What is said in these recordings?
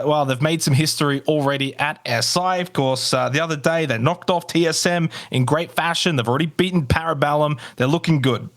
Well, they've made some history already at SI. Of course, the other day they knocked off TSM in great fashion. They've already beaten Parabellum. They're looking good.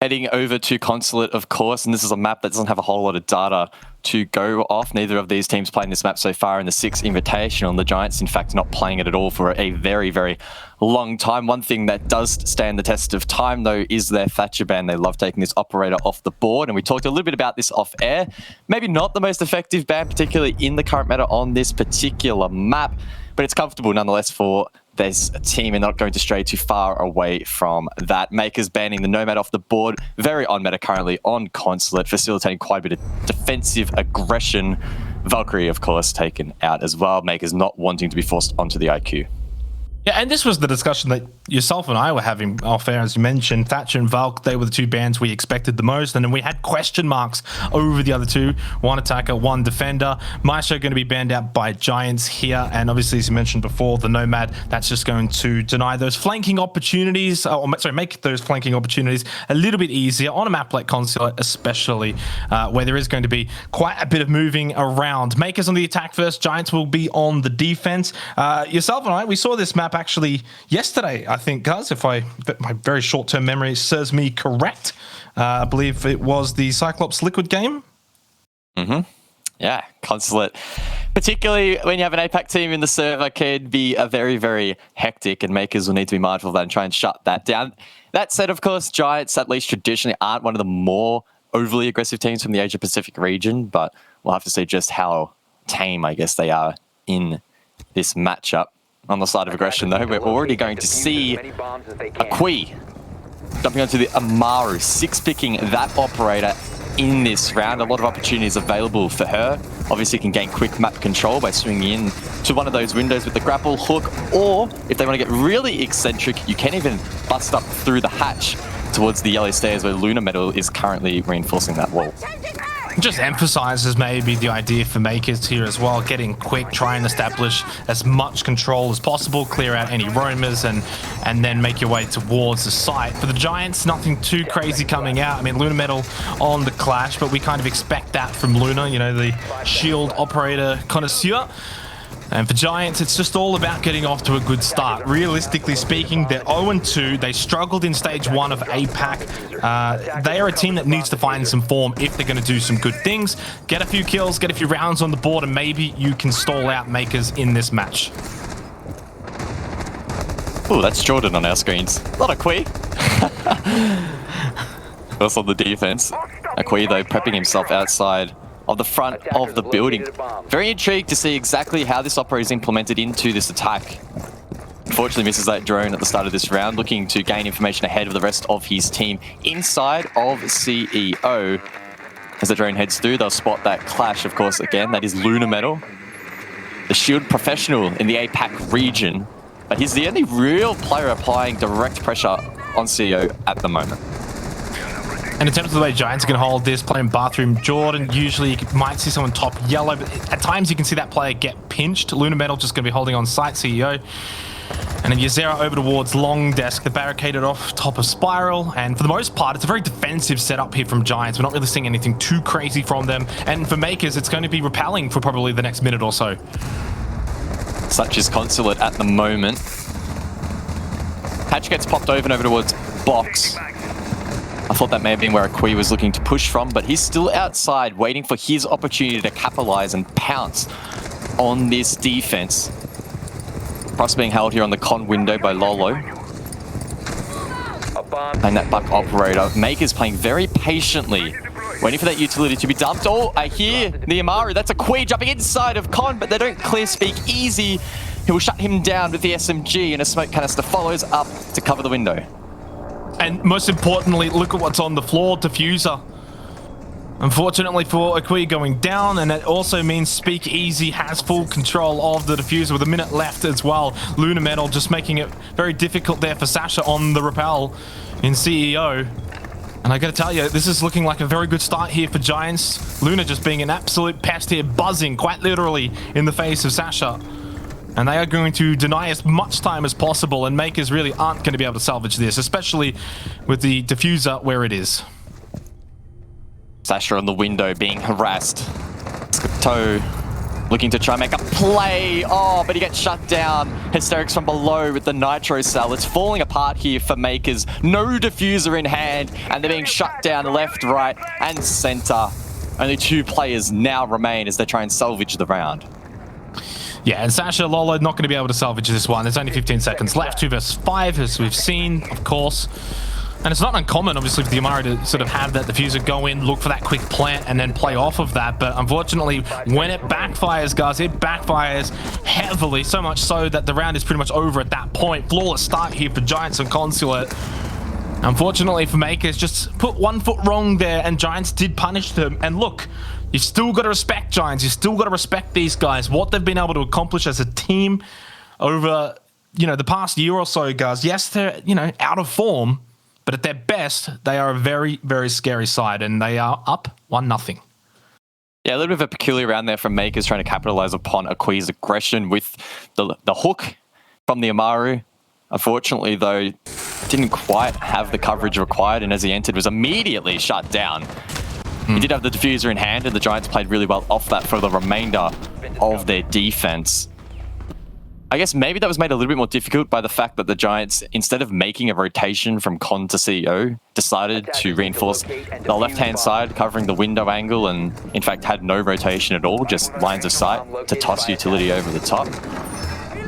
Heading over to Consulate, of course, and this is a map that doesn't have a whole lot of data to go off. Neither of these teams playing this map so far in the Six Invitational, and the Giants, in fact, not playing it at all for a very, very long time. One thing that does stand the test of time, though, is their Thatcher ban. They love taking this operator off the board, and we talked a little bit about this off air. Maybe not the most effective ban, particularly in the current meta on this particular map, but it's comfortable nonetheless for this team and not going to stray too far away from that. Mkers banning the Nomad off the board. Very on meta currently on Consulate, facilitating quite a bit of defensive aggression. Valkyrie, of course, taken out as well. Mkers not wanting to be forced onto the IQ. Yeah, and this was the discussion that yourself and I were having off air, as you mentioned. Thatcher and Valk, they were the two bans we expected the most, and then we had question marks over the other two. One attacker, one defender. Maestro going to be banned out by Giants here, and obviously, as you mentioned before, the Nomad, that's just going to deny those flanking opportunities, make those flanking opportunities a little bit easier on a map like Consulate, especially where there is going to be quite a bit of moving around. Mkers on the attack first, Giants will be on the defense. Yourself and I, we saw this map actually yesterday, I think, guys, if my very short-term memory serves me correct. I believe it was the Cyclops Liquid game. Yeah, Consulate, particularly when you have an APAC team in the server, can be a very, very hectic, and Mkers will need to be mindful of that and try and shut that down. That said, of course, Giants, at least traditionally, aren't one of the more overly aggressive teams from the Asia-Pacific region, but we'll have to see just how tame, I guess, they are in this matchup. On the side of aggression, though, we're already going to see a Kui jumping onto the Amaru, six-picking that operator in this round. A lot of opportunities available for her. Obviously, can gain quick map control by swinging in to one of those windows with the grapple hook, or if they want to get really eccentric, you can even bust up through the hatch towards the yellow stairs where Lunar Metal is currently reinforcing that wall. Just emphasizes maybe the idea for Mkers here as well, getting quick, try and establish as much control as possible, clear out any roamers, and then make your way towards the site. For the Giants, nothing too crazy coming out. I mean, Lunar Metal on the clash, but we kind of expect that from Luna, you know, the shield operator connoisseur. And for Giants, it's just all about getting off to a good start. Realistically speaking, they're 0-2. They struggled in stage 1 of APAC. They are a team that needs to find some form if they're going to do some good things. Get a few kills, get a few rounds on the board, and maybe you can stall out Mkers in this match. Oh, that's Jordan on our screens. Not a Kui. That's on the defense. A Kui, though, prepping himself outside of the front of the building. Very intrigued to see exactly how this operator is implemented into this attack. Unfortunately, misses that drone at the start of this round, looking to gain information ahead of the rest of his team inside of CEO. As the drone heads through, they'll spot that clash, of course, again. That is Lunar Metal, the shield professional in the APAC region. But he's the only real player applying direct pressure on CEO at the moment. And in terms of the way Giants can hold this, playing Bathroom Jordan, usually you might see someone top yellow, but at times you can see that player get pinched. Lunar Metal just going to be holding on site, CEO. And then Yazera over towards Long Desk, the barricaded off top of Spiral. And for the most part, it's a very defensive setup here from Giants. We're not really seeing anything too crazy from them. And for Mkers, it's going to be repelling for probably the next minute or so. Such is Consulate at the moment. Hatch gets popped over and over towards Box. I thought that may have been where a Kui was looking to push from, but he's still outside, waiting for his opportunity to capitalize and pounce on this defense. Cross being held here on the con window by Lolo. And that buck operator. Mkers playing very patiently, waiting for that utility to be dumped. Oh, I hear the Amaru. That's a Kui jumping inside of con, but they don't clear speak easy. He will shut him down with the SMG, and a smoke canister follows up to cover the window. And most importantly, look at what's on the floor, Diffuser. Unfortunately for Akui going down, and it also means Speak Easy has full control of the Diffuser with a minute left as well. Lunar Metal just making it very difficult there for Sasha on the rappel in CEO. And I gotta tell you, this is looking like a very good start here for Giants. Luna just being an absolute pest here, buzzing quite literally in the face of Sasha. And they are going to deny as much time as possible, and Mkers really aren't going to be able to salvage this, especially with the Diffuser where it is. Sasha on the window being harassed. Toe looking to try and make a play. Oh, but he gets shut down. Hysterics from below with the Nitro Cell. It's falling apart here for Mkers. No diffuser in hand, and they're being shut down left, right, and center. Only 2 players now remain as they try and salvage the round. Yeah, and Sasha Lolo not going to be able to salvage this one. There's only 15 seconds left. 2 versus 5, as we've seen, of course. And it's not uncommon, obviously, for the Amari to sort of have that diffuser go in, look for that quick plant, and then play off of that. But unfortunately, when it backfires, guys, it backfires heavily, so much so that the round is pretty much over at that point. Flawless start here for Giants and Consulate. Unfortunately for Mkers, just put 1 foot wrong there, and Giants did punish them. And look, you still got to respect Giants. You still got to respect these guys, what they've been able to accomplish as a team over, the past year or so, guys. Yes, they're, out of form, but at their best, they are a very, very scary side, and they are up 1-0. Yeah, a little bit of a peculiar round there from Mkers trying to capitalize upon Aqui's aggression with the hook from the Amaru. Unfortunately, though, didn't quite have the coverage required, and as he entered, was immediately shut down. He did have the diffuser in hand, and the Giants played really well off that for the remainder of their defense. I guess maybe that was made a little bit more difficult by the fact that the Giants, instead of making a rotation from Con to CEO, decided to reinforce the left-hand side, covering the window angle, and in fact had no rotation at all, just lines of sight to toss utility over the top.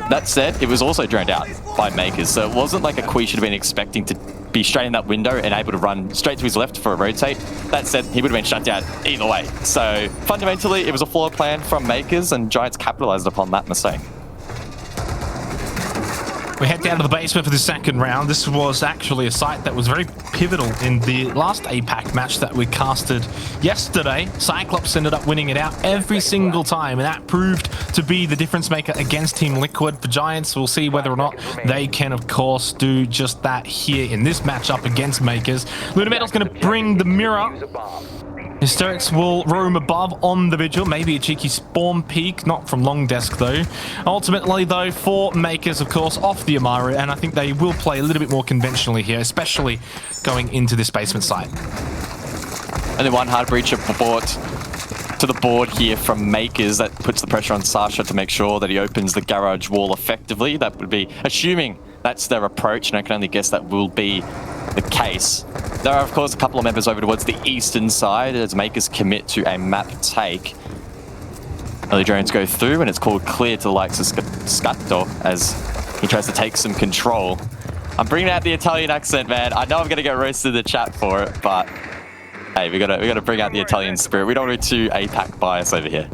That said, it was also drowned out by Mkers, so it wasn't like Aqui should have been expecting to be straight in that window and able to run straight to his left for a rotate. That said, he would have been shut down either way. So fundamentally, it was a flawed plan from Mkers, and Giants capitalized upon that mistake. We head down to the basement for the second round. This was actually a site that was very pivotal in the last APAC match that we casted yesterday. Cyclops ended up winning it out every single time, and that proved to be the difference maker against Team Liquid. For Giants, we'll see whether or not they can, of course, do just that here in this matchup against Mkers. Lunametal's going to bring the mirror. Hysterics will roam above on the Vigil. Maybe a cheeky spawn peek, not from long desk though. Ultimately though, for Mkers, of course, off the Amaru, and I think they will play a little bit more conventionally here, especially going into this basement site. Only 1 hard breach brought to the board here from Mkers. That puts the pressure on Sasha to make sure that he opens the garage wall effectively. That would be assuming that's their approach, and I can only guess that will be the case. There are, of course, a couple of members over towards the eastern side as Mkers commit to a map take. Early drones go through, and it's called clear to the likes of Scatto as he tries to take some control. I'm bringing out the Italian accent, man. I know I'm going to get roasted in the chat for it, but hey, we gotta bring out the Italian spirit. We don't want to APAC bias over here.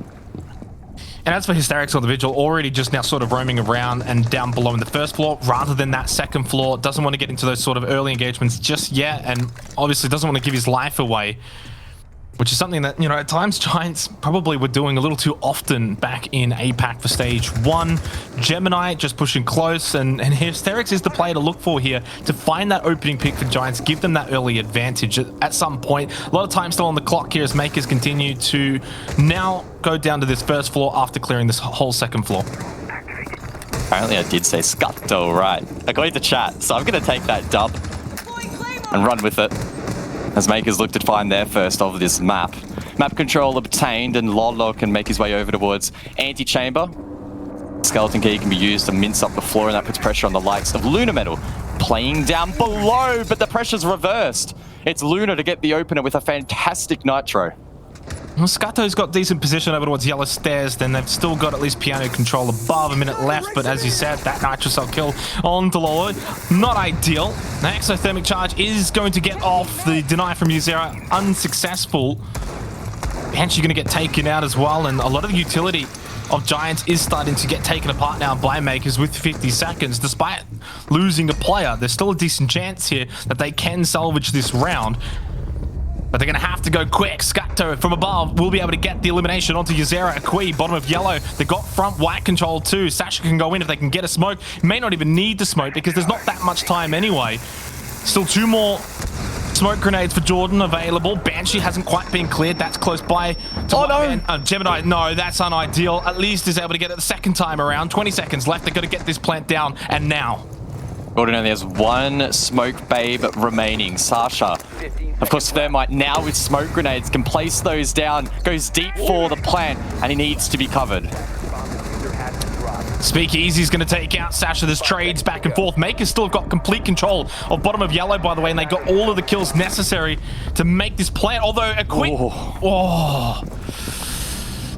And as for Hysterics on the Vigil, already just now sort of roaming around and down below in the first floor rather than that second floor. Doesn't want to get into those sort of early engagements just yet, and obviously doesn't want to give his life away, which is something that, at times Giants probably were doing a little too often back in APAC for stage 1. Gemini just pushing close, and Hysterics is the player to look for here to find that opening pick for Giants, give them that early advantage at some point. A lot of time still on the clock here as Mkers continue to now go down to this first floor after clearing this whole second floor. Apparently I did say Scatto right. I got into chat, so I'm going to take that dub and run with it. As Mkers look to find their first of this map. Map control obtained, and Lolo can make his way over towards Antechamber. Skeleton key can be used to mince up the floor, and that puts pressure on the likes of Lunametal. Playing down below, but the pressure's reversed. It's Luna to get the opener with a fantastic Nitro. Well, Scatto's got decent position over towards Yellow Stairs, then they've still got at least piano control above, a minute left, but as you said, that Nitro Cell kill on Lolo, not ideal. The exothermic charge is going to get off, the deny from Uzera, unsuccessful. Banshee going to get taken out as well, and a lot of the utility of Giants is starting to get taken apart now by Mkers with 50 seconds. Despite losing a player, there's still a decent chance here that they can salvage this round. But they're going to have to go quick. Scatto from above will be able to get the elimination onto Uzera. Aqui, bottom of yellow. They got front white control too. Sasha can go in if they can get a smoke. May not even need to smoke because there's not that much time anyway. Still 2 more smoke grenades for Jordan available. Banshee hasn't quite been cleared. That's close by. Oh no! Gemini, no, that's unideal. At least is able to get it the second time around. 20 seconds left. They've got to get this plant down, and now. Gordon only has one smoke babe remaining. Sasha, of course, Thermite now with smoke grenades can place those down, goes deep for the plant, and he needs to be covered. Speakeasy's going to take out Sasha. There's trades back and forth. Makers still have got complete control of bottom of yellow, by the way, and they got all of the kills necessary to make this plant. Although a quick...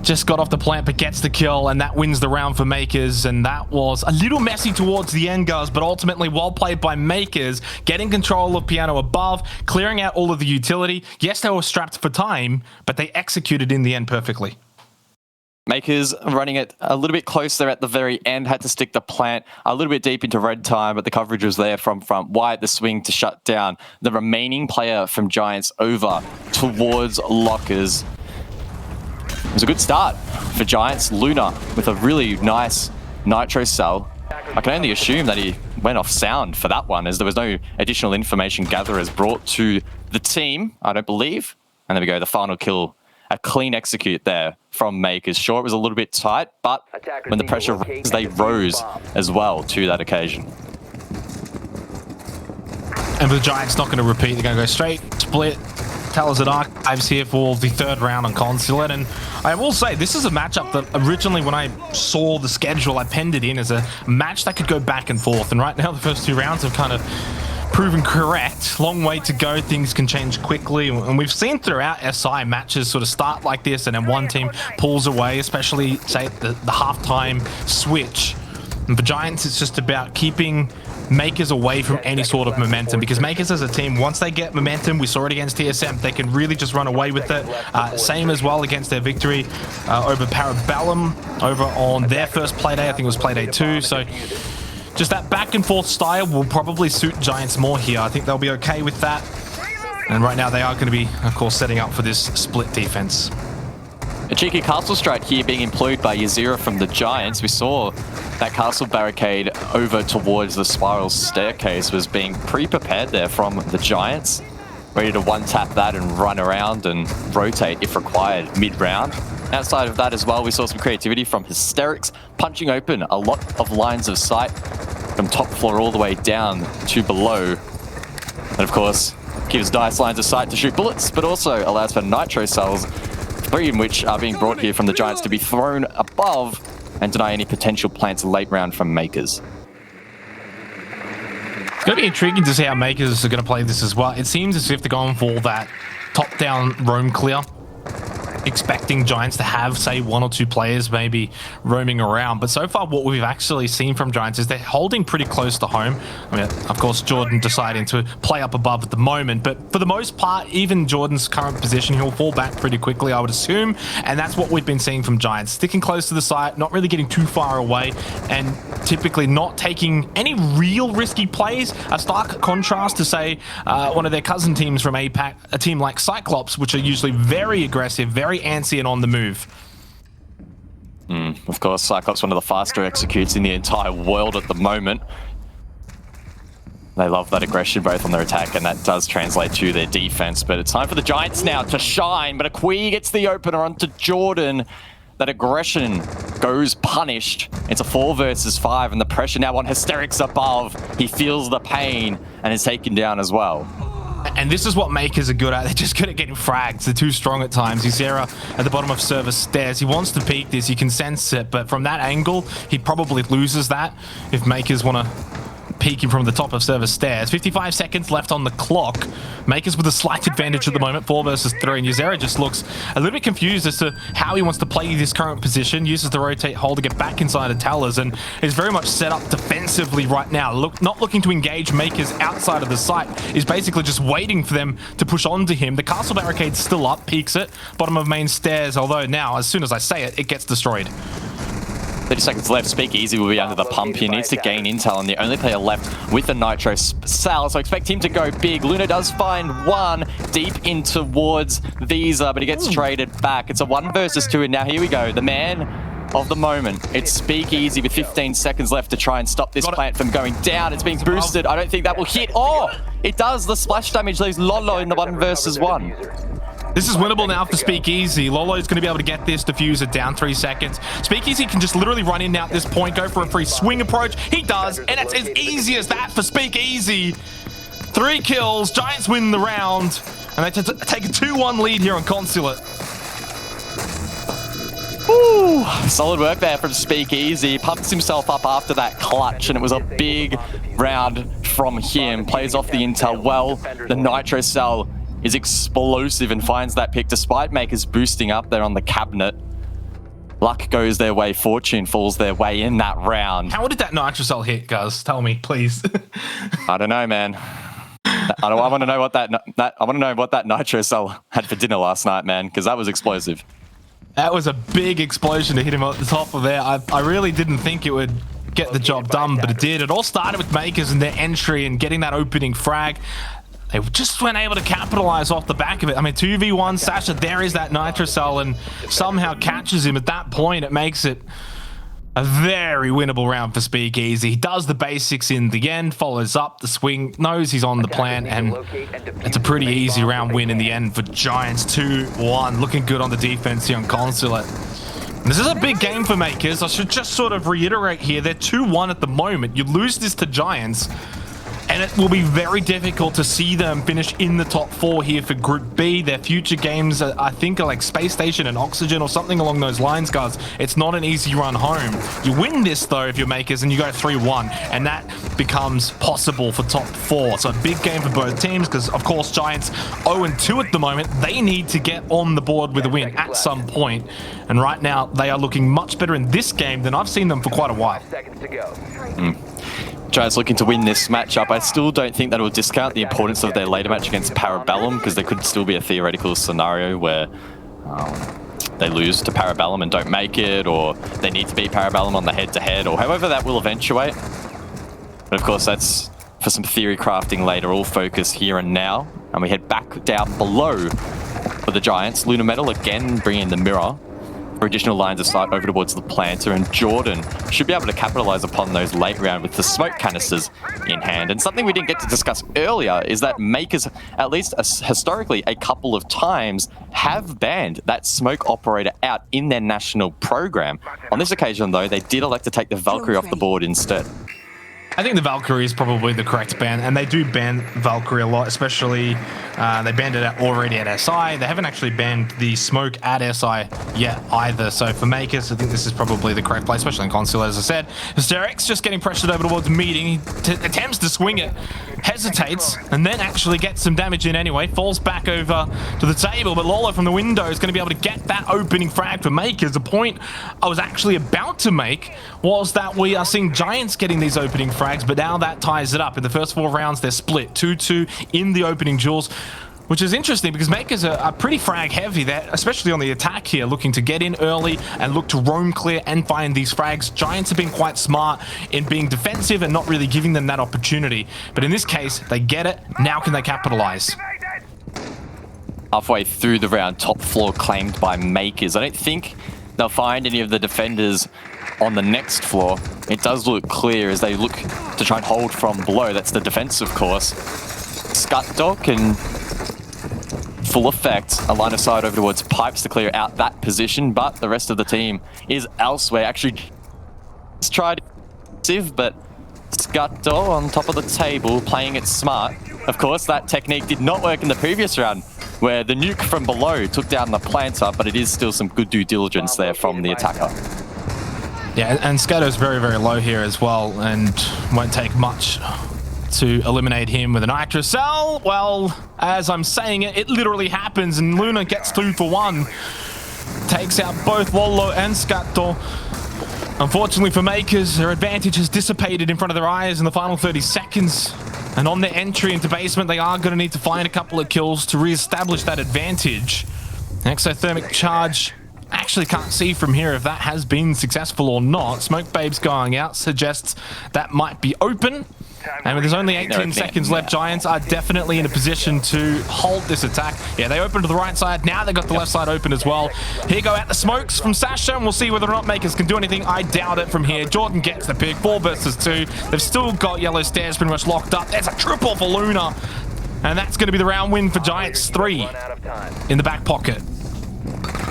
just got off the plant but gets the kill, and that wins the round for Makers. And that was a little messy towards the end, guys, but ultimately well played by Makers, getting control of Piano above, clearing out all of the utility. Yes, they were strapped for time, but they executed in the end perfectly. Makers running it a little bit closer at the very end, had to stick the plant a little bit deep into red time, but the coverage was there from front. Wide the swing to shut down the remaining player from Giants over towards Lockers. It was a good start for Giants. Luna with a really nice nitro cell. I can only assume that he went off sound for that one, as there was no additional information gatherers brought to the team, I don't believe. And there we go, the final kill. A clean execute there from Makers. Sure, it was a little bit tight, but when the pressure rose, they rose as well to that occasion. And the Giants not going to repeat. They're going to go straight, split. Tellers and Archives here for the third round on Consulate. And I will say, this is a matchup that originally when I saw the schedule, I penned it in as a match that could go back and forth. And right now, the first two rounds have kind of proven correct. Long way to go. Things can change quickly. And we've seen throughout SI matches sort of start like this and then one team pulls away, especially, say, the halftime switch. And for Giants, it's just about keeping Makers away from any sort of momentum, because Makers as a team, once they get momentum, we saw it against TSM, they can really just run away with it. Same as well against their victory over Parabellum over on their first play day. I think it was play day 2. So just that back and forth style will probably suit Giants more here. I think they'll be okay with that. And right now they are going to be, of course, setting up for this split defense. A cheeky castle strike here being employed by Yazira from the Giants. We saw that castle barricade over towards the spiral staircase was being pre-prepared there from the Giants. Ready to one-tap that and run around and rotate if required mid-round. Outside of that as well, we saw some creativity from Hysterics, punching open a lot of lines of sight from top floor all the way down to below. And of course, gives Dice lines of sight to shoot bullets, but also allows for nitro cells, 3 in which are being brought here from the Giants to be thrown above and deny any potential plants late round from Makers. It's going to be intriguing to see how Makers are going to play this as well. It seems as if they're going for that top-down roam clear, expecting Giants to have, say, 1 or 2 players maybe roaming around. But so far, what we've actually seen from Giants is they're holding pretty close to home. I mean, of course, Jordan deciding to play up above at the moment. But for the most part, even Jordan's current position, he'll fall back pretty quickly, I would assume. And that's what we've been seeing from Giants. Sticking close to the site, not really getting too far away, and typically not taking any real risky plays. A stark contrast to, say, one of their cousin teams from APAC, a team like Cyclops, which are usually very aggressive, very antsy and on the move. Of course, Cyclops, one of the faster executes in the entire world at the moment. They love that aggression both on their attack, and that does translate to their defense. But it's time for the Giants now to shine. But Akui gets the opener onto Jordan. That aggression goes punished. It's a 4 versus 5, and the pressure now on Hysterics above. He feels the pain and is taken down as well. And this is what Makers are good at. They're just good at getting frags. They're too strong at times. Zera at the bottom of service stairs. He wants to peek this. You can sense it. But from that angle, he probably loses that if Makers want to peek him from the top of service stairs. 55 seconds left on the clock. Makers with a slight advantage at the moment, 4 versus 3. And Zera just looks a little bit confused as to how he wants to play this current position. Uses the rotate hold to get back inside of Tellers and is very much set up defensively right now. Not looking to engage Makers outside of the site. Is basically just waiting for them to push onto him. The castle barricade's still up, peeks it. Bottom of main stairs, although now, as soon as I say it, it gets destroyed. 30 seconds left. Speakeasy will be under the pump. He needs to gain intel, and the only player left with the nitro cell, so expect him to go big. Luna does find one deep in towards Visa, but he gets traded back. It's a 1 versus 2, and now here we go. The man of the moment. It's Speakeasy with 15 seconds left to try and stop this plant from going down. It's being boosted. I don't think that will hit. Oh, it does. The splash damage leaves Lolo in the 1 versus 1. This is winnable now for Speakeasy. Lolo's going to be able to get this diffuser down 3 seconds. Speakeasy can just literally run in now at this point, go for a free swing approach. He does, and it's as easy as that for Speakeasy. 3 kills, Giants win the round, and they take a 2-1 lead here on Consulate. Ooh, solid work there from Speakeasy. Pumps himself up after that clutch, and it was a big round from him. Plays off the intel well. The Nitro Cell is explosive and finds that pick despite Mkers boosting up there on the cabinet. Luck goes their way, fortune falls their way in that round. How did that Nitro Cell hit, Guz? Tell me, please. I don't know, man. I want to know what that Nitro Cell had for dinner last night, man, because that was explosive. That was a big explosion to hit him at the top of there. I really didn't think it would get the job done, but it did. It all started with Mkers and their entry and getting that opening frag. They just weren't able to capitalize off the back of it. I mean, 2v1, Sasha, there is that Nitro Cell and somehow catches him. At that point, it makes it a very winnable round for Speakeasy. He does the basics in the end, follows up the swing, knows he's on the plan, and it's a pretty easy round win in the end for Giants. 2-1, looking good on the defense here on Consulate. This is a big game for Mkers. I should just sort of reiterate here, they're 2-1 at the moment. You lose this to Giants, and it will be very difficult to see them finish in the top 4 here for Group B. Their future games, I think, are like Space Station and Oxygen or something along those lines, guys. It's not an easy run home. You win this, though, if you're Mkers, and you go 3-1, and that becomes possible for top 4. So a big game for both teams because, of course, Giants 0-2 at the moment. They need to get on the board with a win at some point. And right now, they are looking much better in this game than I've seen them for quite a while. Giants looking to win this matchup. I still don't think that will discount the importance of their later match against Parabellum, because there could still be a theoretical scenario where they lose to Parabellum and don't make it, or they need to beat Parabellum on the head-to-head, or however that will eventuate. But of course, that's for some theory crafting later. All focus here and now. And we head back down below for the Giants. Lunar Metal again bringing the mirror for additional lines of sight over towards the planter, and Jordan should be able to capitalize upon those late round with the smoke canisters in hand. And something we didn't get to discuss earlier is that Mkers, at least historically a couple of times, have banned that smoke operator out in their national program. On this occasion, though, they did elect to take the Valkyrie off the board instead. I think the Valkyrie is probably the correct ban, and they do ban Valkyrie a lot, especially they banned it already at SI. They haven't actually banned the smoke at SI yet either. So for Mkers, I think this is probably the correct play, especially in Consul, as I said. Hysteric's just getting pressured over towards meeting. He attempts to swing it, hesitates, and then actually gets some damage in anyway. Falls back over to the table, but Lolo from the window is going to be able to get that opening frag for Mkers. The point I was actually about to make was that we are seeing Giants getting these opening frags, but now that ties it up. In the first 4 rounds, they're split 2-2 in the opening duels, which is interesting because Mkers are pretty frag heavy there, especially on the attack here, looking to get in early and look to roam clear and find these frags. Giants have been quite smart in being defensive and not really giving them that opportunity. But in this case, they get it. Now can they capitalize? Halfway through the round, top floor claimed by Mkers. I don't think they'll find any of the defenders on the next floor. It does look clear as they look to try and hold from below. That's the defense, of course. Scutdog can full effect a line of sight over towards Pipes to clear out that position, but the rest of the team is elsewhere. Actually, it's tried, but Scutdog on top of the table, playing it smart. Of course, that technique did not work in the previous round, where the nuke from below took down the planter, but it is still some good due diligence there from the attacker. Yeah, and Scato's very, very low here as well, and won't take much to eliminate him with a Nitro Cell. Well, as I'm saying it, it literally happens, and Luna gets 2 for 1. Takes out both Lolo and Scato. Unfortunately for Mkers, their advantage has dissipated in front of their eyes in the final 30 seconds. And on their entry into basement, they are going to need to find a couple of kills to re-establish that advantage. Exothermic charge. Actually can't see from here if that has been successful or not. Smoke Babes going out suggests that might be open. And with there's only 18 seconds left, Giants are definitely in a position to hold this attack. Yeah, they open to the right side. Now they've got the left side open as well. Here go out the smokes from Sasha, and we'll see whether or not Mkers can do anything. I doubt it from here. Jordan gets the pick. 4 versus 2. They've still got yellow stairs pretty much locked up. There's a triple for Luna. And that's going to be the round win for Giants 3 in the back pocket.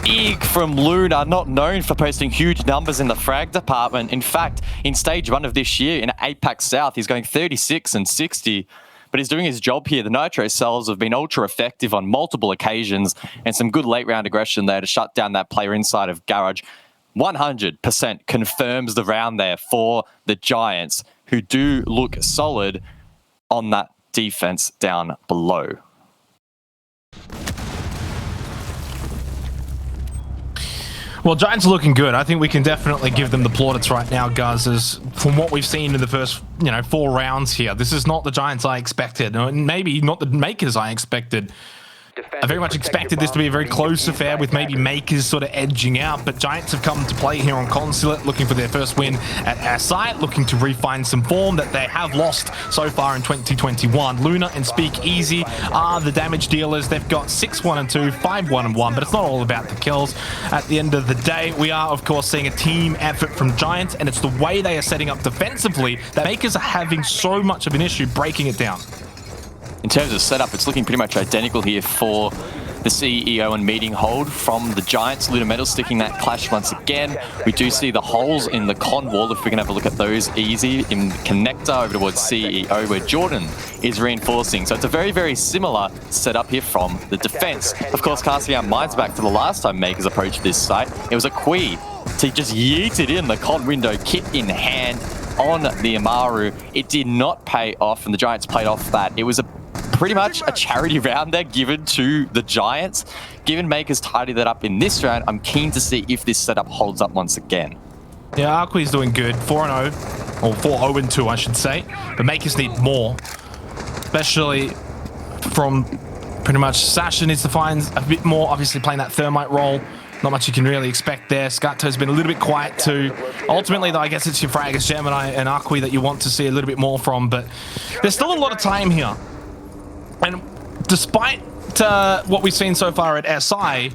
Big from Luna, not known for posting huge numbers in the frag department. In fact, in stage 1 of this year in APAC South, he's going 36 and 60. But he's doing his job here. The Nitro cells have been ultra effective on multiple occasions and some good late round aggression there to shut down that player inside of Garage. 100% confirms the round there for the Giants, who do look solid on that defense down below. Well, Giants are looking good. I think we can definitely give them the plaudits right now, guys, as from what we've seen in the first, 4 rounds here. This is not the Giants I expected, and maybe not the Makers I expected. I very much expected this to be a very close affair with maybe Makers sort of edging out, but Giants have come to play here on Consulate, looking for their first win at SI, looking to refine some form that they have lost so far in 2021. Luna and Speak Easy are the damage dealers. They've got 6-1 and 2, 5-1 and 1, but it's not all about the kills. At the end of the day, we are, of course, seeing a team effort from Giants, and it's the way they are setting up defensively that Makers are having so much of an issue breaking it down. In terms of setup, it's looking pretty much identical here for the CEO and meeting hold from the Giants. Luna Metal sticking that clash once again. We do see the holes in the con wall, if we can have a look at those easy, in connector over towards CEO, where Jordan is reinforcing. So it's a very, very similar setup here from the defense. Of course, casting our minds back to the last time Makers approached this site, it was a Quee to just yeet it in, the con window, kit in hand on the Amaru. It did not pay off, and the Giants played off that. It was pretty much a charity round there given to the Giants. Given Makers tidy that up in this round, I'm keen to see if this setup holds up once again. Yeah, Arqui's doing good. 4-0, or 4-0-2, I should say. But Makers need more, especially from pretty much Sasha needs to find a bit more, obviously playing that Thermite role. Not much you can really expect there. Scato's been a little bit quiet too. Ultimately, though, I guess it's your Fraggers, Gemini, and Arqui that you want to see a little bit more from, but there's still a lot of time here. And despite what we've seen so far at SI,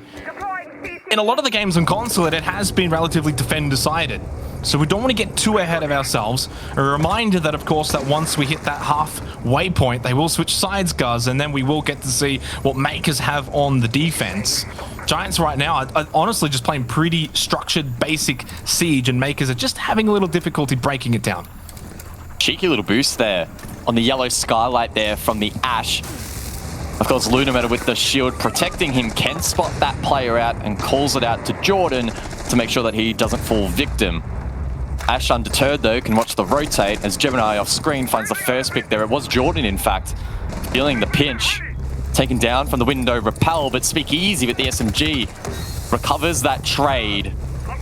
in a lot of the games on Consulate, it has been relatively defend-decided. So we don't want to get too ahead of ourselves. A reminder that, of course, that once we hit that halfway point, they will switch sides, guys, and then we will get to see what Makers have on the defense. Giants right now are honestly just playing pretty structured, basic Siege, and Makers are just having a little difficulty breaking it down. Cheeky little boost there on the yellow skylight there from the Ash. Of course, Lunameter with the shield protecting him can spot that player out and calls it out to Jordan to make sure that he doesn't fall victim. Ash, undeterred though, can watch the rotate as Gemini off screen finds the first pick there. It was Jordan, in fact, feeling the pinch. Taken down from the window, Repel, but Speak Easy with the SMG. Recovers that trade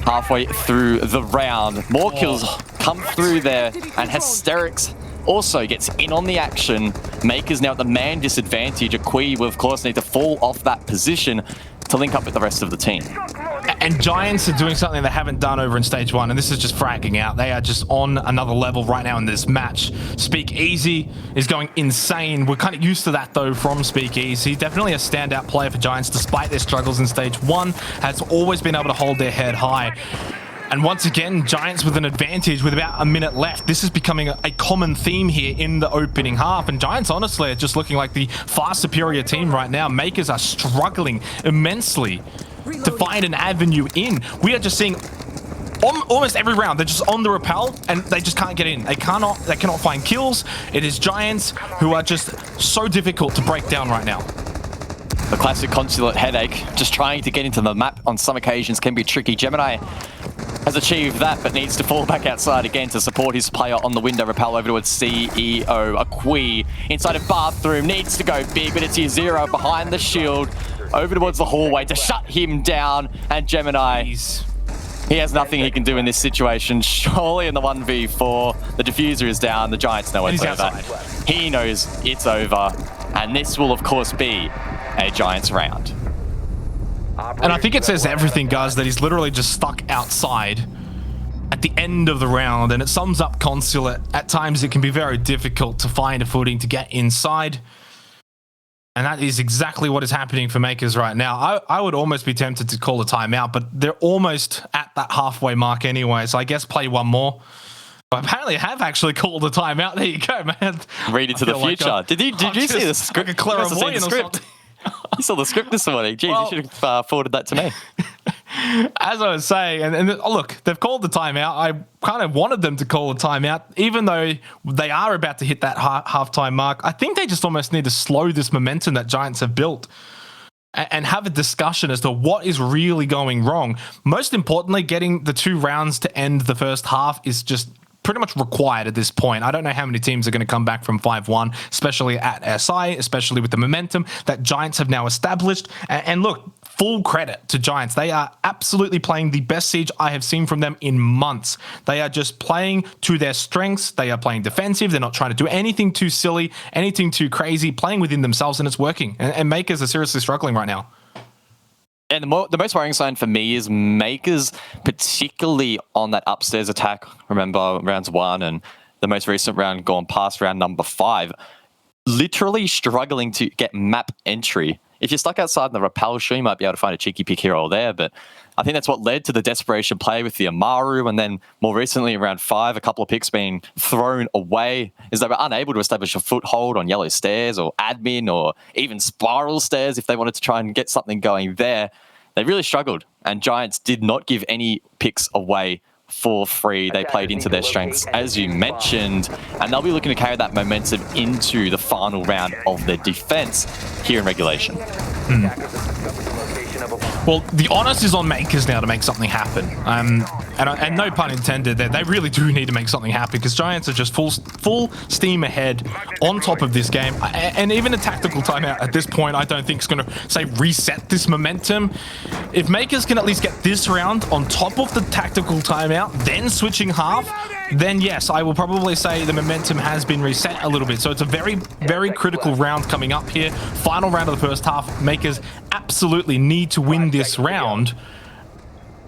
halfway through the round. More kills come through there, and Hysterics also gets in on the action. Makers now at the man disadvantage. Aqui will, of course, need to fall off that position to link up with the rest of the team. And Giants are doing something they haven't done over in stage 1, and this is just fragging out. They are just on another level right now in this match. Speak Easy is going insane. We're kind of used to that, though, from Speak Easy. Definitely a standout player for Giants, despite their struggles in stage 1. Has always been able to hold their head high. And once again, Giants with an advantage with about a minute left. This is becoming a common theme here in the opening half. And Giants, honestly, are just looking like the far superior team right now. Makers are struggling immensely to find an avenue in. We are just seeing almost every round, they're just on the Repel and they just can't get in. They cannot find kills. It is Giants who are just so difficult to break down right now. The classic Consulate headache, just trying to get into the map on some occasions can be tricky. Gemini has achieved that, but needs to fall back outside again to support his player on the window. Repel over towards CEO. Aqui inside a bathroom, needs to go big, but it's Zero behind the shield. Over towards the hallway to shut him down, and Gemini, he has nothing he can do in this situation. Surely in the 1v4, the diffuser is down, the Giants know it's over. He knows it's over, and this will of course be a Giants round. And I think it says everything, guys, that he's literally just stuck outside at the end of the round, and it sums up Consulate. At times it can be very difficult to find a footing to get inside. And that is exactly what is happening for Makers right now. I would almost be tempted to call a timeout, but they're almost at that halfway mark anyway, so I guess play one more. Well, apparently I have actually called a timeout. There you go, man. Read into the future. Did you see the script? Like a clairvoyant or something. You saw the script this morning. Jeez, you should have forwarded that to me. As I was saying, and look, they've called the timeout. I kind of wanted them to call a timeout, even though they are about to hit that halftime mark. I think they just almost need to slow this momentum that Giants have built and have a discussion as to what is really going wrong. Most importantly, getting the 2 rounds to end the first half is just pretty much required at this point. I don't know how many teams are going to come back from 5-1, especially at SI, especially with the momentum that Giants have now established. And look, full credit to Giants. They are absolutely playing the best Siege I have seen from them in months. They are just playing to their strengths. They are playing defensive. They're not trying to do anything too silly, anything too crazy, playing within themselves, and it's working. And Mkers are seriously struggling right now. And the most worrying sign for me is Mkers, particularly on that upstairs attack. Remember rounds 1 and the most recent round gone past round number 5, literally struggling to get map entry. If you're stuck outside in the rappel, sure, you might be able to find a cheeky pick here or there, but I think that's what led to the desperation play with the Amaru, and then more recently in round 5, a couple of picks being thrown away, is they were unable to establish a foothold on yellow stairs or admin or even spiral stairs if they wanted to try and get something going there. They really struggled, and Giants did not give any picks away for free. They played into their strengths, as you mentioned, and they'll be looking to carry that momentum into the final round of their defense here in regulation. Well, the onus is on Mkers now to make something happen. And no pun intended there. They really do need to make something happen because Giants are just full steam ahead on top of this game. And even a tactical timeout at this point, I don't think is going to, say, reset this momentum. If Mkers can at least get this round on top of the tactical timeout, then switching half, then yes, I will probably say the momentum has been reset a little bit. So it's a very, very critical round coming up here. Final round of the first half. Mkers absolutely need to win this round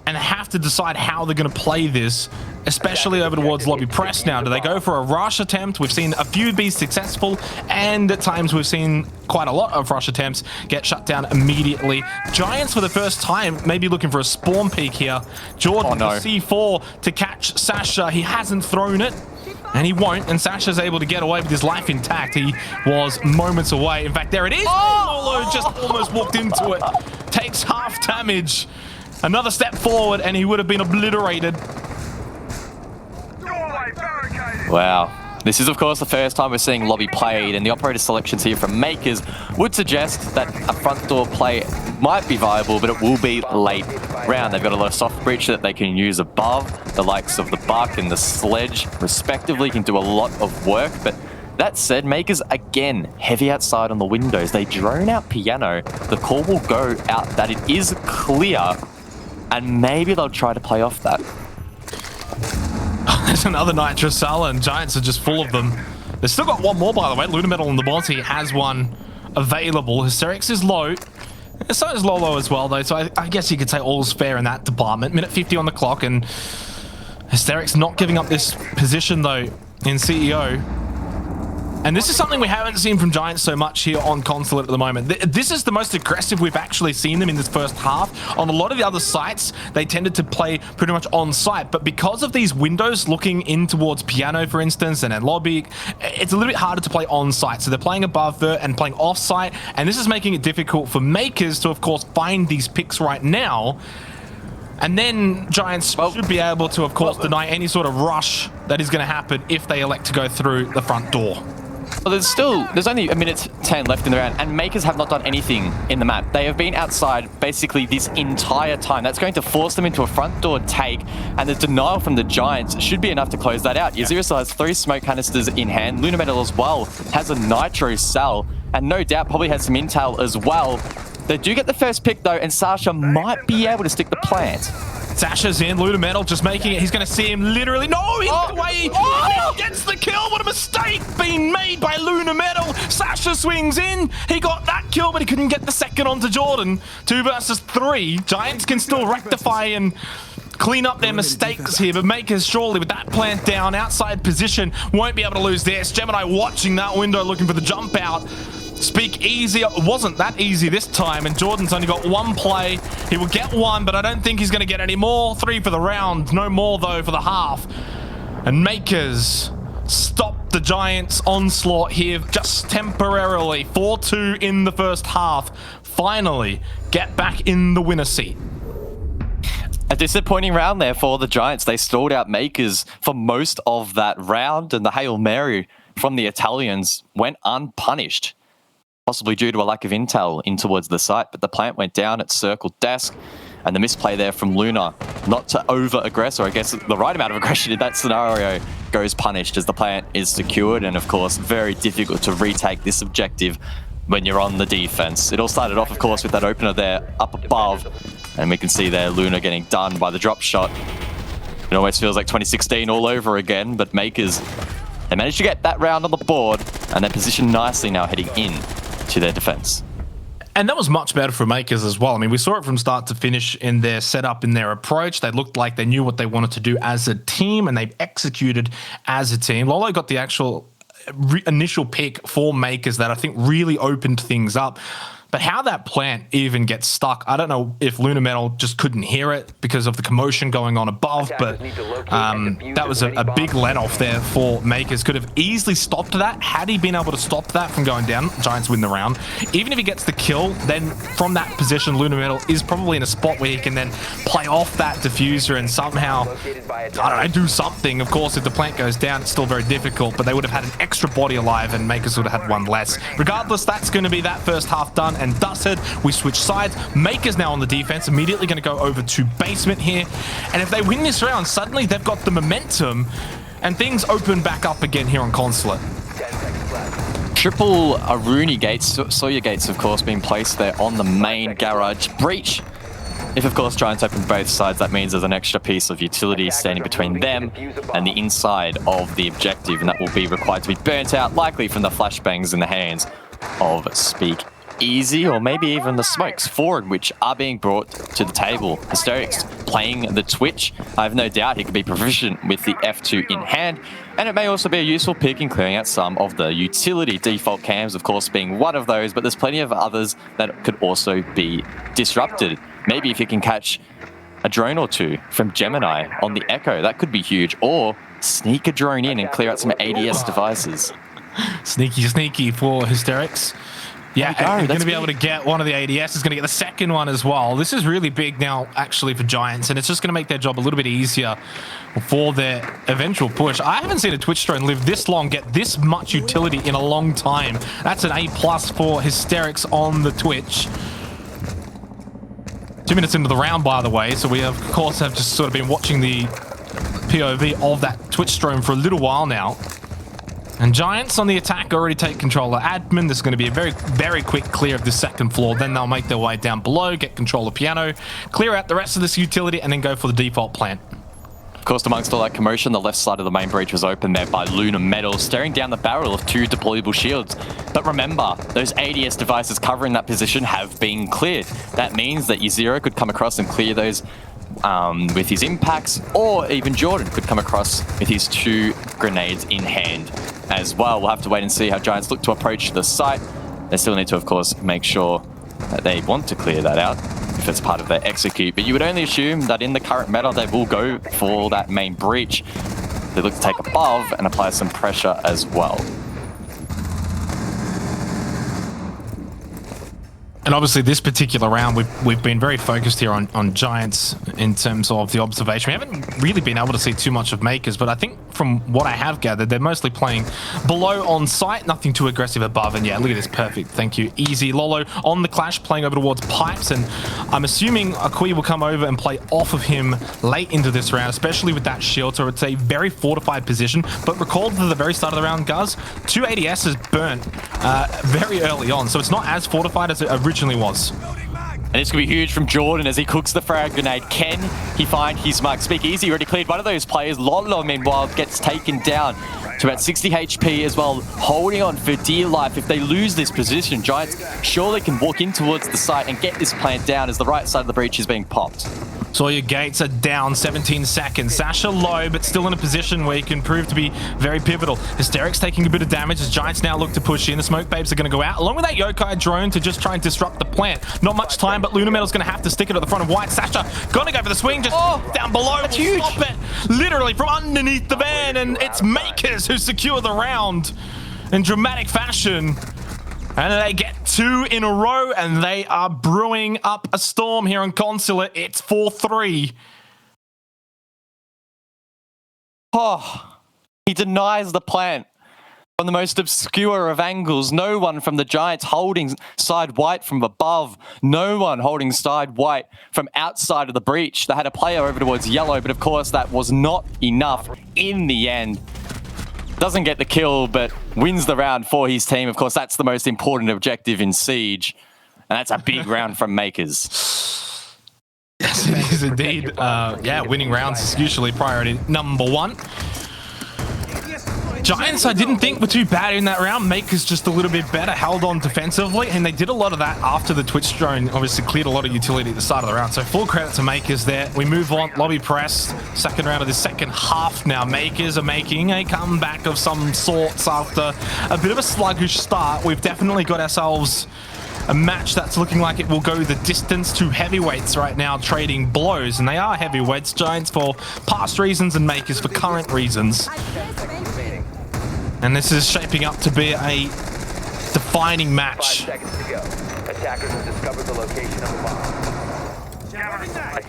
and have to decide how they're going to play this, especially over towards lobby press now. Do they go for a rush attempt? We've seen a few be successful, and at times we've seen quite a lot of rush attempts get shut down immediately. Giants, for the first time, maybe looking for a spawn peek here. Jordan, C4 to catch Sasha. He hasn't thrown it, and he won't, and Sasha's able to get away with his life intact. He was moments away. In fact, there it is. Lolo just almost walked into it. Takes half damage. Another step forward, and he would have been obliterated. Wow. This is, of course, the first time we're seeing lobby played, and the operator selections here from Mkers would suggest that a front door play might be viable, but it will be late round. They've got a lot of soft breach that they can use above. The likes of the Buck and the Sledge, respectively, can do a lot of work, but that said, Mkers, again, heavy outside on the windows. They drone out piano. The call will go out that it is clear, and maybe they'll try to play off that. There's another Nitro Cell, and Giants are just full of them. They've still got one more, by the way. Luna Metal on the boss. He has one available. Hysterics is low. So is Lolo as well, though. So I guess you could say all's fair in that department. Minute 50 on the clock, and Hysterics not giving up this position, though, in CEO. And this is something we haven't seen from Giants so much here on Consulate at the moment. This is the most aggressive we've actually seen them in this first half. On a lot of the other sites, they tended to play pretty much on site. But because of these windows looking in towards piano, for instance, and then lobby, it's a little bit harder to play on site. So they're playing above vert and playing off site. And this is making it difficult for Mkers to, of course, find these picks right now. And then Giants should be able to, of course, deny any sort of rush that is going to happen if they elect to go through the front door. Well, there's only a minute 10 left in the round, and Mkers have not done anything in the map. They have been outside basically this entire time. That's going to force them into a front door take, and the denial from the Giants should be enough to close that out. Yazira still has 3 smoke canisters in hand. Luna Metal as well has a Nitro Cell, and no doubt probably has some intel as well. They do get the first pick though, and Sasha might be able to stick the plant. Sasha's in, Luna Metal just making it. He's going to see him literally. No, he's away. He gets the kill. What a mistake being made by Luna Metal. Sasha swings in. He got that kill, but he couldn't get the second onto Jordan. 2 versus 3. Giants can still rectify and clean up their mistakes here, but Mkers surely with that plant down, outside position, won't be able to lose this. Gemini watching that window, looking for the jump out. Speak easy. It wasn't that easy this time, and Jordan's only got 1 play. He will get 1, but I don't think he's going to get any more. 3 for the round. No more, though, for the half. And Mkers stop the Giants' onslaught here just temporarily. 4-2 in the first half. Finally, get back in the winner seat. A disappointing round there for the Giants. They stalled out Mkers for most of that round, and the Hail Mary from the Italians went unpunished, possibly due to a lack of intel in towards the site. But the plant went down at circle desk, and the misplay there from Luna, not to over-aggress, or I guess the right amount of aggression in that scenario, goes punished as the plant is secured, and of course, very difficult to retake this objective when you're on the defense. It all started off, of course, with that opener there up above, and we can see there Luna getting done by the drop shot. It almost feels like 2016 all over again, but Mkers, they managed to get that round on the board, and they're positioned nicely now heading in to their defense. And that was much better for Mkers as well. I mean, we saw it from start to finish in their setup, in their approach. They looked like they knew what they wanted to do as a team, and they executed as a team. Lolo got the actual initial pick for Mkers that I think really opened things up. But how that plant even gets stuck, I don't know if Luna Metal just couldn't hear it because of the commotion going on above, but that was a big let-off there for Mkers. Could have easily stopped that had he been able to stop that from going down. Giants win the round. Even if he gets the kill, then from that position, Luna Metal is probably in a spot where he can then play off that diffuser and somehow, I don't know, do something. Of course, if the plant goes down, it's still very difficult, but they would have had an extra body alive and Mkers would have had one less. Regardless, that's going to be that first half done and dusted. We switch sides. Mkers now on the defense, immediately going to go over to basement here. And if they win this round, suddenly they've got the momentum and things open back up again here on Consulate. Triple Aruni gates, Sawyer gates, of course, being placed there on the main garage breach. If, of course, Giants open both sides, that means there's an extra piece of utility standing between them and the inside of the objective, and that will be required to be burnt out, likely from the flashbangs in the hands of Speak Easy, or maybe even the smokes forward, which are being brought to the table. Hysterics playing the Twitch. I have no doubt he could be proficient with the F2 in hand, and it may also be a useful pick in clearing out some of the utility. Default cams, of course, being one of those, but there's plenty of others that could also be disrupted. Maybe if you can catch a drone or two from Gemini on the Echo, that could be huge, or sneak a drone in and clear out some ADS devices. Sneaky for Hysterics. Yeah, he's going to be able to get one of the ADS. He's going to get the second one as well. This is really big now, actually, for Giants, and it's just going to make their job a little bit easier for their eventual push. I haven't seen a Twitch drone live this long, get this much utility in a long time. That's an A+ for Hysterics on the Twitch. 2 minutes into the round, by the way, so we, of course, have just sort of been watching the POV of that Twitch drone for a little while now. And Giants on the attack already take control of admin. There's going to be a very, very quick clear of the second floor. Then they'll make their way down below, get control of piano, clear out the rest of this utility, and then go for the default plant. Of course, amongst all that commotion, the left side of the main breach was open there by Luna Metal, staring down the barrel of 2 deployable shields. But remember, those ADS devices covering that position have been cleared. That means that Zero could come across and clear those with his impacts, or even Jordan could come across with his 2 grenades in hand as well. We'll have to wait and see how Giants look to approach the site. They still need to, of course, make sure that they want to clear that out if it's part of their execute. But you would only assume that in the current meta, they will go for that main breach. They look to take above and apply some pressure as well. And obviously this particular round, we've been very focused here on Giants in terms of the observation. We haven't really been able to see too much of Mkers, but I think from what I have gathered, they're mostly playing below on site, nothing too aggressive above. And yeah, look at this, perfect, thank you. Easy. Lolo on the clash, playing over towards pipes, and I'm assuming Akui will come over and play off of him late into this round, especially with that shield. So it's a very fortified position, but recall to the very start of the round, Guz, 2 ADSs burnt very early on, so it's not as fortified as it originally was. And this could be huge from Jordan as he cooks the frag grenade. Can he find his mark? Speak Easy already cleared one of those players. Lolo, meanwhile, gets taken down to about 60 HP as well, holding on for dear life. If they lose this position, Giants surely can walk in towards the site and get this plant down as the right side of the breach is being popped. Sawyer gates are down, 17 seconds. Sasha low, but still in a position where he can prove to be very pivotal. Hysterics taking a bit of damage as Giants now look to push in. The smoke babes are going to go out, along with that Yokai drone to just try and disrupt the plant. Not much time, but Luna Metal's going to have to stick it at the front of White. Sasha going to go for the swing, just down below. That's huge. Stop it. literally from underneath the van, and it's Mkers who secure the round in dramatic fashion. And they get 2 in a row, and they are brewing up a storm here on Consulate. It's 4-3. Oh, he denies the plant from the most obscure of angles. No one from the Giants holding side white from above. No one holding side white from outside of the breach. They had a player over towards yellow, but of course that was not enough in the end. Doesn't get the kill, but wins the round for his team. Of course, that's the most important objective in Siege. And that's a big round from Mkers. Yes, it is indeed. Yeah, winning rounds is usually priority number 1. Giants, I didn't think were too bad in that round. Mkers just a little bit better, held on defensively, and they did a lot of that after the Twitch drone obviously cleared a lot of utility at the start of the round. So full credit to Mkers there. We move on, lobby press, second round of the second half now. Mkers are making a comeback of some sorts after a bit of a sluggish start. We've definitely got ourselves a match that's looking like it will go the distance. 2 heavyweights right now trading blows, and they are heavyweights. Giants for past reasons and Mkers for current reasons. And this is shaping up to be a defining match. 5 seconds to go. Attackers have discovered the location of the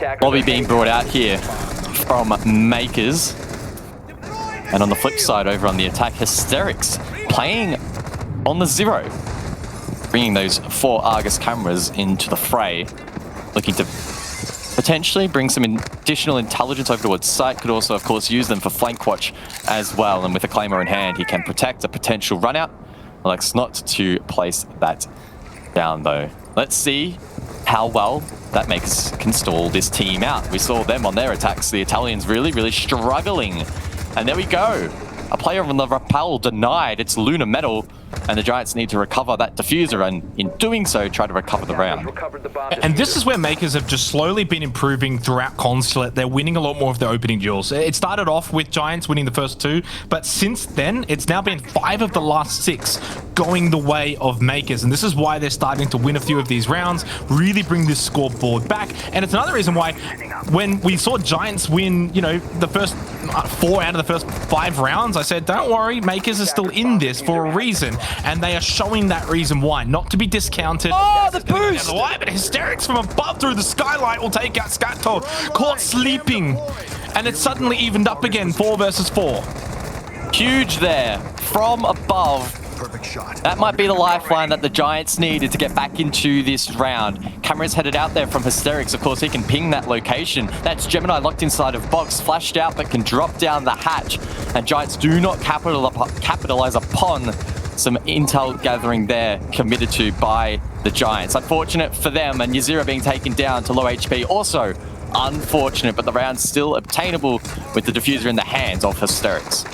bomb. Lobby being brought out here from Mkers. And on the flip side, over on the attack, Hysterics playing on the 0. Bringing those 4 Argus cameras into the fray. Looking to potentially bring some additional intelligence over towards site. Could also, of course, use them for flank watch as well. And with a Claymore in hand, he can protect a potential run out. Elects not to place that down, though. Let's see how well that Mkers can stall this team out. We saw them on their attacks. The Italians really, really struggling. And there we go. A player on the rappel denied. It's Lunar Metal. And the Giants need to recover that diffuser, and in doing so, try to recover the round. And this is where Mkers have just slowly been improving throughout Consulate. They're winning a lot more of their opening duels. It started off with Giants winning the first 2, but since then, it's now been 5 of the last 6 going the way of Mkers. And this is why they're starting to win a few of these rounds, really bring this scoreboard back. And it's another reason why when we saw Giants win, you know, the first 4 out of the first 5 rounds, I said, don't worry, Mkers is still in this for a reason. And they are showing that reason why, not to be discounted. Oh, the boost! Why? But Hysterics from above through the skylight will take out Scato, caught sleeping. And it's suddenly evened up again, 4 versus 4. Huge there, from above. Perfect shot. That might be the lifeline that the Giants needed to get back into this round. Camera's headed out there from Hysterics. Of course, he can ping that location. That's Gemini locked inside of box, flashed out, but can drop down the hatch. And Giants do not capitalize upon some intel gathering there committed to by the Giants. Unfortunate for them, and Yazira being taken down to low HP. Also unfortunate, but the round's still obtainable with the diffuser in the hands of Hysterics.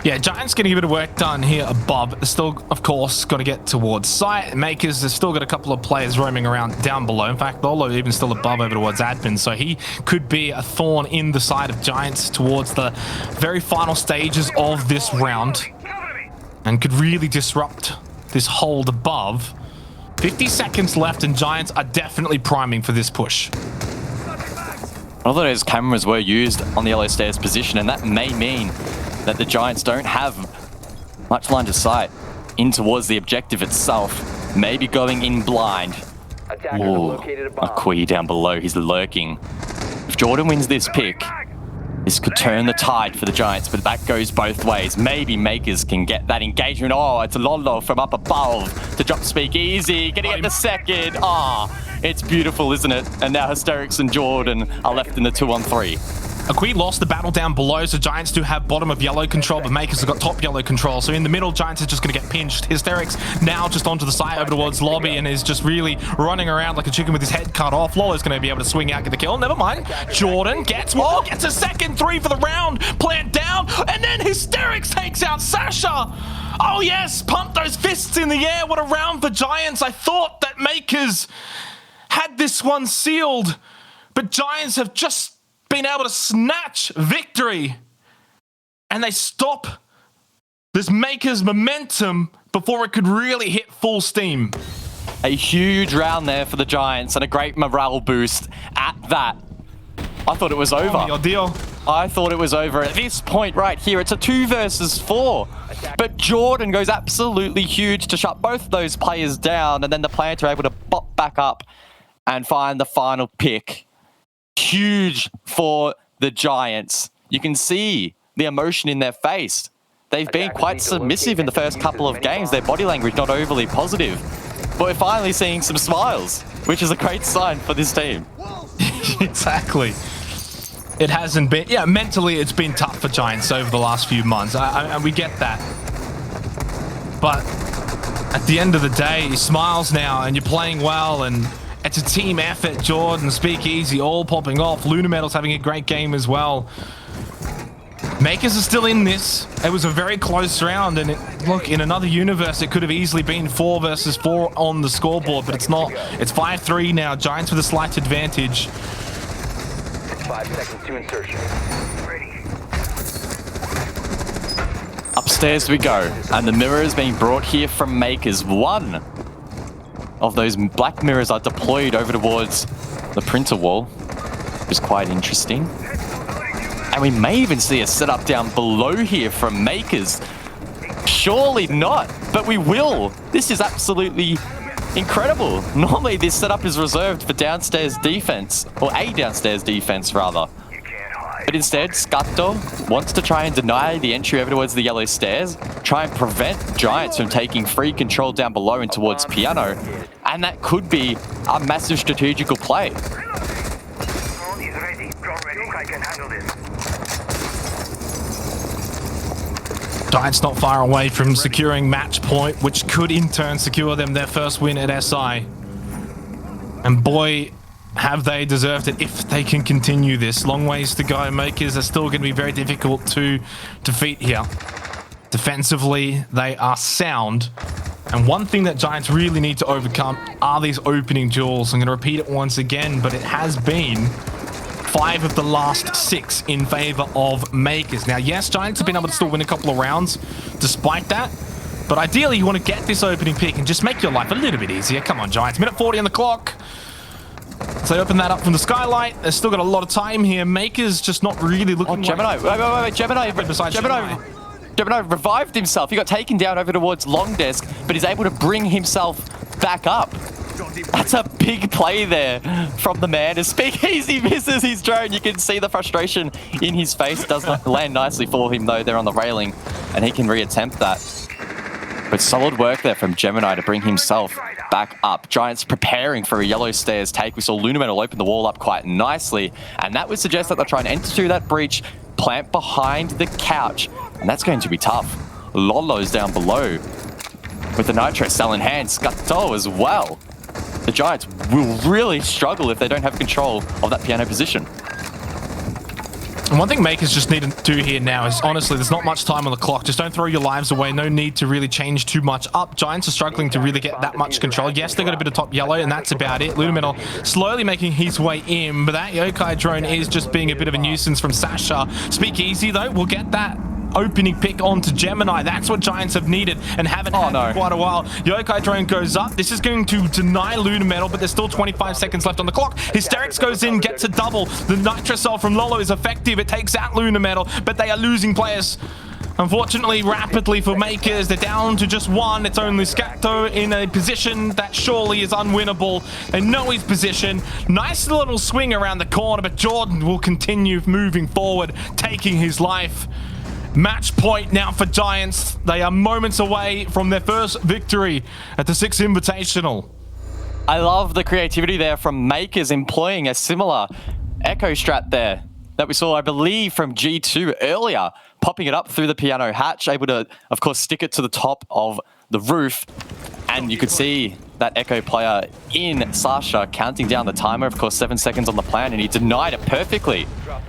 Yeah, Giants getting a bit of work done here above. They're still, of course, got to get towards site. Mkers has still got a couple of players roaming around down below. In fact, Lolo even still above over towards admin, so he could be a thorn in the side of Giants towards the very final stages of this round and could really disrupt this hold above. 50 seconds left and Giants are definitely priming for this push. One of those cameras were used on the yellow stairs position, and that may mean that the Giants don't have much line of sight in towards the objective itself. Maybe going in blind. Ooh, Akui down below, he's lurking. If Jordan wins this pick, this could turn the tide for the Giants, but that goes both ways. Maybe Mkers can get that engagement. Oh, it's Lolo from up above to drop speak easy, getting it the second. Ah, it's beautiful, isn't it? And now Hysterics and Jordan are left in the 2-on-3. Akui lost the battle down below, so Giants do have bottom of yellow control, but Mkers have got top yellow control. So in the middle, Giants are just going to get pinched. Hysterics now just onto the side over towards lobby and is just really running around like a chicken with his head cut off. Lolo's going to be able to swing out, get the kill. Never mind. Jordan gets more, gets a second 3 for the round. Plant down, and then Hysterics takes out Sasha. Oh yes, pump those fists in the air. What a round for Giants. I thought that Mkers had this one sealed, but Giants have just been able to snatch victory, and they stop this Mkers momentum before it could really hit full steam. A huge round there for the Giants and a great morale boost at that. I thought it was over. Your deal. I thought it was over at this point right here. It's a 2 versus 4. But Jordan goes absolutely huge to shut both those players down. And then the Plant are able to pop back up and find the final pick. Huge for the Giants. You can see the emotion in their face. They've been quite submissive in the first couple of games. Their body language not overly positive. But we're finally seeing some smiles, which is a great sign for this team. Exactly. It hasn't been, yeah, mentally it's been tough for Giants over the last few months. And we get that. But at the end of the day, he smiles now and you're playing well and it's a team effort. Jordan, Speakeasy, all popping off. Lunametal's having a great game as well. Makers are still in this. It was a very close round and look, in another universe, it could have easily been 4 versus 4 on the scoreboard, but it's not. It's 5-3 now. Giants with a slight advantage. 5 seconds to insertion. Ready. Upstairs we go, and the mirror is being brought here from Makers. One of those black mirrors are deployed over towards the printer wall, which is quite interesting. And we may even see a setup down below here from Makers. Surely not, but we will. This is absolutely incredible. Normally this setup is reserved for downstairs defense, or a downstairs defense rather. But instead, Scatto wants to try and deny the entry over towards the yellow stairs, try and prevent Giants from taking free control down below and towards Piano. And that could be a massive strategical play. Giants not far away from securing match point, which could in turn secure them their first win at SI. And boy, have they deserved it if they can continue this. Long ways to go. Makers are still going to be very difficult to defeat here. Defensively, they are sound. And one thing that Giants really need to overcome are these opening duels. I'm going to repeat it once again, but it has been 5 of the last 6 in favor of Makers. Now, yes, Giants have been able to still win a couple of rounds despite that. But ideally, you want to get this opening pick and just make your life a little bit easier. Come on, Giants. Minute 40 on the clock. So they open that up from the skylight. They've still got a lot of time here. Makers just not really looking. Oh, Gemini. Wait. Gemini revived himself. He got taken down over towards Long Desk, but he's able to bring himself back up. That's a big play there from the man. As Speakeasy misses his drone, you can see the frustration in his face. Does not land nicely for him, though. They're on the railing, and he can reattempt that. But solid work there from Gemini to bring himself back up. Giants preparing for a yellow stairs take. We saw Lunametal open the wall up quite nicely, and that would suggest that they're trying to enter through that breach, plant behind the couch, and that's going to be tough. Lolo's down below with the Nitro cell in hand. Scatto as well. The Giants will really struggle if they don't have control of that piano position. And one thing Makers just need to do here now is, honestly, there's not much time on the clock. Just don't throw your lives away. No need to really change too much up. Giants are struggling to really get that much control. Yes, they got a bit of top yellow, and that's about it. Lunametal slowly making his way in, but that Yokai drone is just being a bit of a nuisance from Sasha. Speakeasy, though, will get that opening pick onto Gemini. That's what Giants have needed and haven't had for quite a while. Yokai drone goes up. This is going to deny Lunametal, but there's still 25 seconds left on the clock. Hysterics goes in, gets a double. The Nitrocell from Lolo is effective. It takes out Lunametal, but they are losing players. Unfortunately, rapidly for Makers, they're down to just 1. It's only Scatto in a position that surely is unwinnable. They know his position. Nice little swing around the corner, but Jordan will continue moving forward, taking his life. Match point now for Giants. They are moments away from their first victory at the Six Invitational. I love the creativity there from Makers employing a similar echo strat there that we saw, I believe, from G2 earlier, popping it up through the piano hatch, able to, of course, stick it to the top of the roof. And you could see that echo player in Sasha counting down the timer, of course, 7 seconds on the plan, and he denied it perfectly.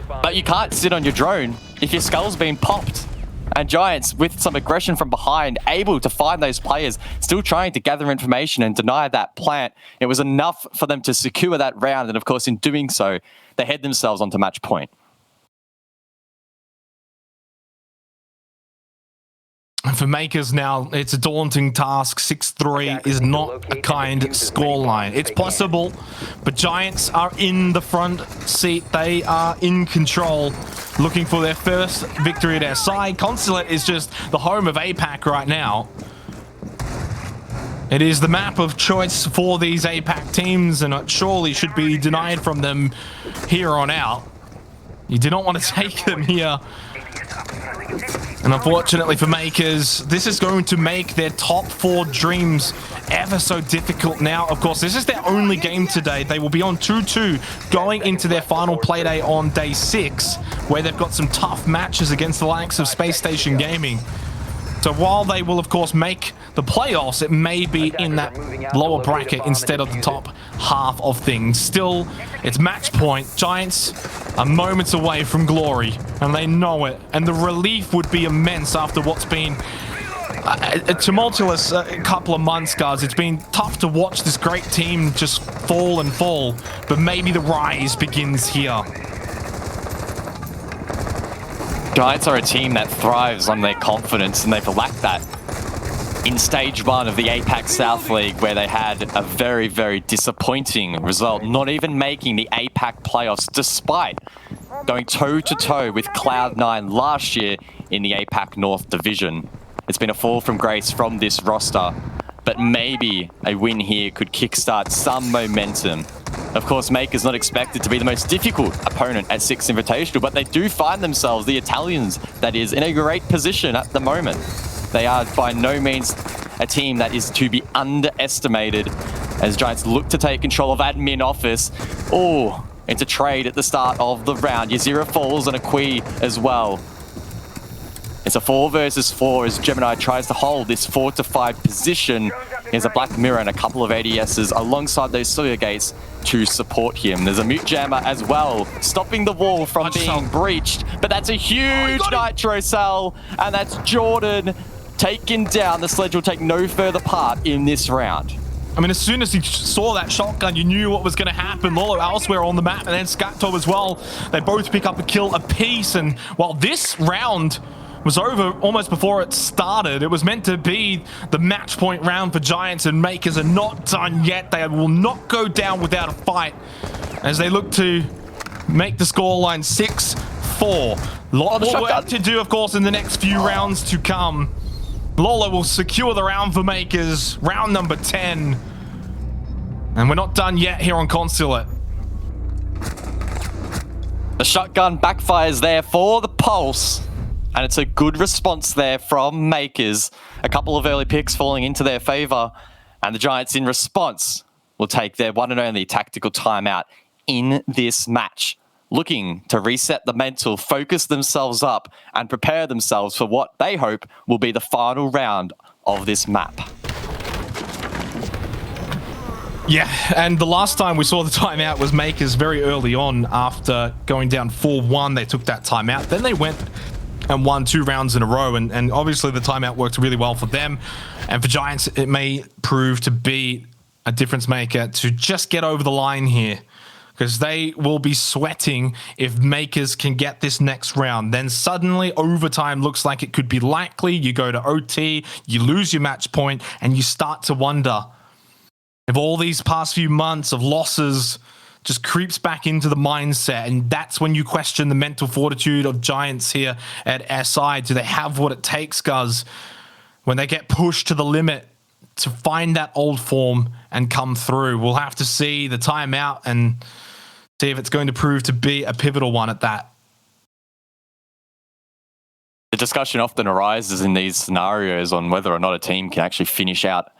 But you can't sit on your drone if your skull's been popped. And Giants, with some aggression from behind, able to find those players, still trying to gather information and deny that plant. It was enough for them to secure that round, and of course, in doing so, they head themselves onto match point. For Makers now, it's a daunting task. 6-3 is not a kind scoreline. It's possible, but Giants are in the front seat. They are in control, looking for their first victory at their side. Consulate is just the home of APAC right now. It is the map of choice for these APAC teams, and it surely should be denied from them here on out. You do not want to take them here. And unfortunately for Makers, this is going to make their top 4 dreams ever so difficult now. Of course, this is their only game today. They will be on 2-2 going into their final playday on day 6, where they've got some tough matches against the likes of Space Station Gaming. So while they will, of course, make the playoffs, it may be in that lower bracket instead of the top half of things. Still, it's match point. Giants are moments away from glory, and they know it. And the relief would be immense after what's been a tumultuous couple of months, guys. It's been tough to watch this great team just fall and fall, but maybe the rise begins here. Giants are a team that thrives on their confidence, and they've lacked that in stage 1 of the APAC South League, where they had a very, very disappointing result, not even making the APAC playoffs, despite going toe-to-toe with Cloud9 last year in the APAC North Division. It's been a fall from grace from this roster, but maybe a win here could kickstart some momentum. Of course, Makers not expected to be the most difficult opponent at Six Invitational, but they do find themselves, the Italians, that is, in a great position at the moment. They are by no means a team that is to be underestimated as Giants look to take control of admin office. Oh, it's a trade at the start of the round. Yazira falls and a Kui as well. It's a 4 versus 4 as Gemini tries to hold this 4-5 position. There's a Black Mirror and a couple of ADSs alongside those Sawyer Gates to support him. There's a Mute Jammer as well, stopping the wall from being breached. But that's a huge Nitro Cell, and that's Jordan taken down. The Sledge will take no further part in this round. I mean, as soon as he saw that shotgun, you knew what was going to happen. Lolo elsewhere on the map, and then Scatto as well. They both pick up a kill apiece, and while this round was over almost before it started, it was meant to be the match point round for Giants, and Makers are not done yet. They will not go down without a fight as they look to make the scoreline 6-4. Lot more work to do, of course, in the next few rounds to come. Lola will secure the round for Makers, round number 10. And we're not done yet here on Consulate. The shotgun backfires there for the Pulse. And it's a good response there from Makers. A couple of early picks falling into their favor. And the Giants, in response, will take their one and only tactical timeout in this match, looking to reset the mental, focus themselves up, and prepare themselves for what they hope will be the final round of this map. Yeah, and the last time we saw the timeout was Makers very early on after going down 4-1. They took that timeout. Then they went and won 2 rounds in a row, and obviously the timeout worked really well for them. And for Giants, it may prove to be a difference maker to just get over the line here, because they will be sweating if Makers can get this next round. Then suddenly overtime looks like it could be likely. You go to OT, you lose your match point, and you start to wonder if all these past few months of losses just creeps back into the mindset, and that's when you question the mental fortitude of Giants here at SI. Do they have what it takes, guys, when they get pushed to the limit to find that old form and come through? We'll have to see the timeout and see if it's going to prove to be a pivotal one at that. The discussion often arises in these scenarios on whether or not a team can actually finish out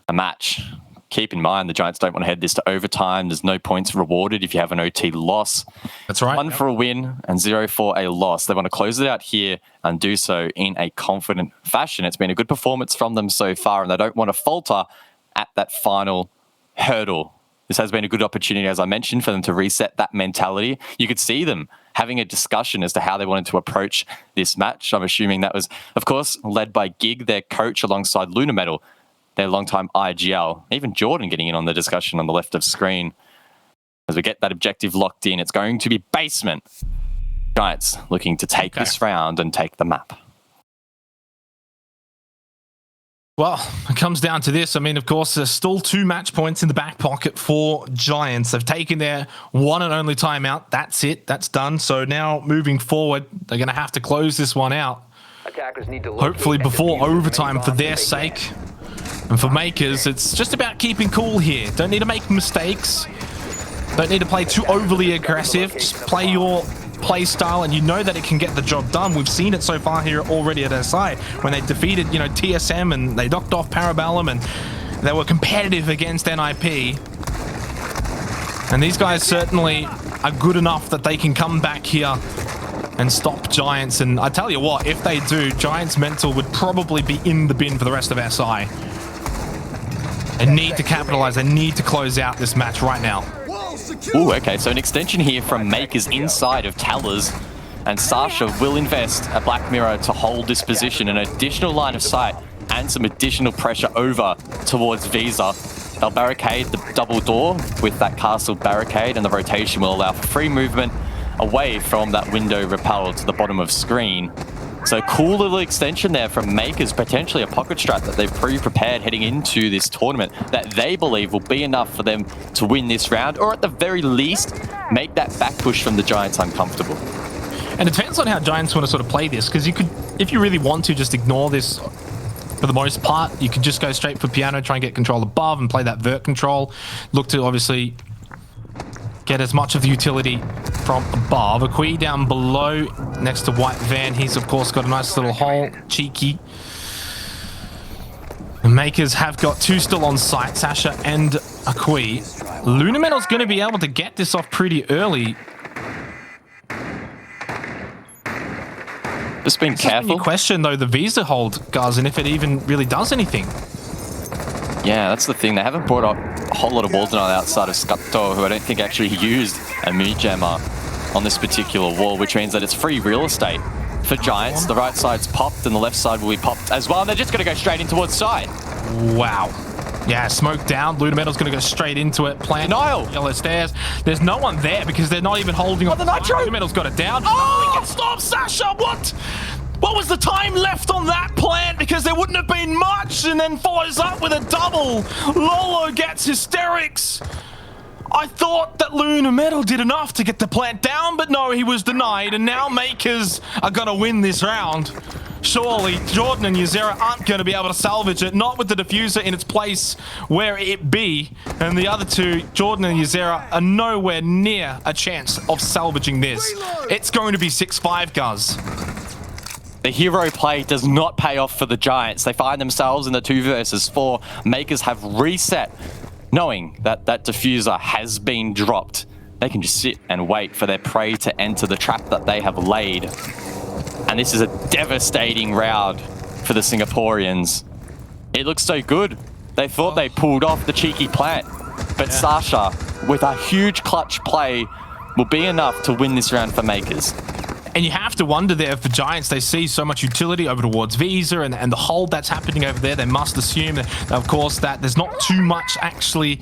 a match. Keep in mind, the Giants don't want to head this to overtime. There's no points rewarded if you have an OT loss. That's right. 1 for a win and 0 for a loss. They want to close it out here and do so in a confident fashion. It's been a good performance from them so far, and they don't want to falter at that final hurdle. This has been a good opportunity, as I mentioned, for them to reset that mentality. You could see them having a discussion as to how they wanted to approach this match. I'm assuming that was, of course, led by Gig, their coach, alongside Luna Metal, their longtime IGL. Even Jordan getting in on the discussion on the left of screen. As we get that objective locked in, it's going to be basement. Giants looking to take this round and take the map. Well, it comes down to this. I mean, of course, there's still 2 match points in the back pocket for Giants. They've taken their one and only timeout. That's it. That's done. So now moving forward, they're going to have to close this one out. Attackers need to Hopefully locate and before defuse the overtime main for bomb their if they can. sake. And for Mkers, it's just about keeping cool here. Don't need to make mistakes. Don't need to play too overly aggressive. Just play your play style, and you know that it can get the job done. We've seen it so far here already at SI when they defeated, TSM, and they knocked off Parabellum, and they were competitive against NIP. And these guys certainly are good enough that they can come back here and stop Giants. And I tell you what, if they do, Giants mental would probably be in the bin for the rest of SI. They need to capitalize. They need to close out this match right now. Ooh, okay, so an extension here from Mkers inside of Towers, and Sasha will invest a Black Mirror to hold this position, an additional line of sight and some additional pressure over towards Visa. They'll barricade the double door with that castle barricade, and the rotation will allow for free movement away from that window repel to the bottom of screen. So cool little extension there from Mkers, potentially a pocket strat that they've pre-prepared heading into this tournament that they believe will be enough for them to win this round, or at the very least, make that back push from the Giants uncomfortable. And it depends on how Giants want to sort of play this, because you could, if you really want to, just ignore this for the most part. You could just go straight for piano, try and get control above and play that vert control. Look to obviously get as much of the utility from above. Akui down below next to White Van. He's of course got a nice little hole. Cheeky. The Mkers have got 2 still on site, Sasha and Akui. Lunametal's going to be able to get this off pretty early. Just being careful. You question though the Visa hold, guys, and if it even really does anything. Yeah, that's the thing. They haven't brought up a whole lot of walls tonight outside of Scutto, who I don't think actually used a mood jammer on this particular wall, which means that it's free real estate for Giants. The right side's popped and the left side will be popped as well. And they're just going to go straight in towards side. Wow. Yeah, smoke down. Lunametal's going to go straight into it. Plant Denial. yellow stairs. There's no one there because they're not even holding on. The Nitro. Lunametal's got it down. Oh! He can stop Sasha. What was the time left on that plant? Because there wouldn't have been much, and then follows up with a double. Lolo gets hysterics. I thought that Lunametal did enough to get the plant down, but no, he was denied, and now Mkers are going to win this round. Surely, Jordan and Ysera aren't going to be able to salvage it, not with the diffuser in its place where it be. And the other two, Jordan and Ysera, are nowhere near a chance of salvaging this. It's going to be 6-5, guys. The hero play does not pay off for the Giants. They find themselves in the 2 versus 4. Mkers have reset, knowing that that diffuser has been dropped. They can just sit and wait for their prey to enter the trap that they have laid. And this is a devastating round for the Singaporeans. It looks so good. They thought they pulled off the cheeky plant. But Sasha, with a huge clutch play, will be enough to win this round for Mkers. And you have to wonder there, for Giants, they see so much utility over towards Visa and the hold that's happening over there. They must assume that, of course, that there's not too much actually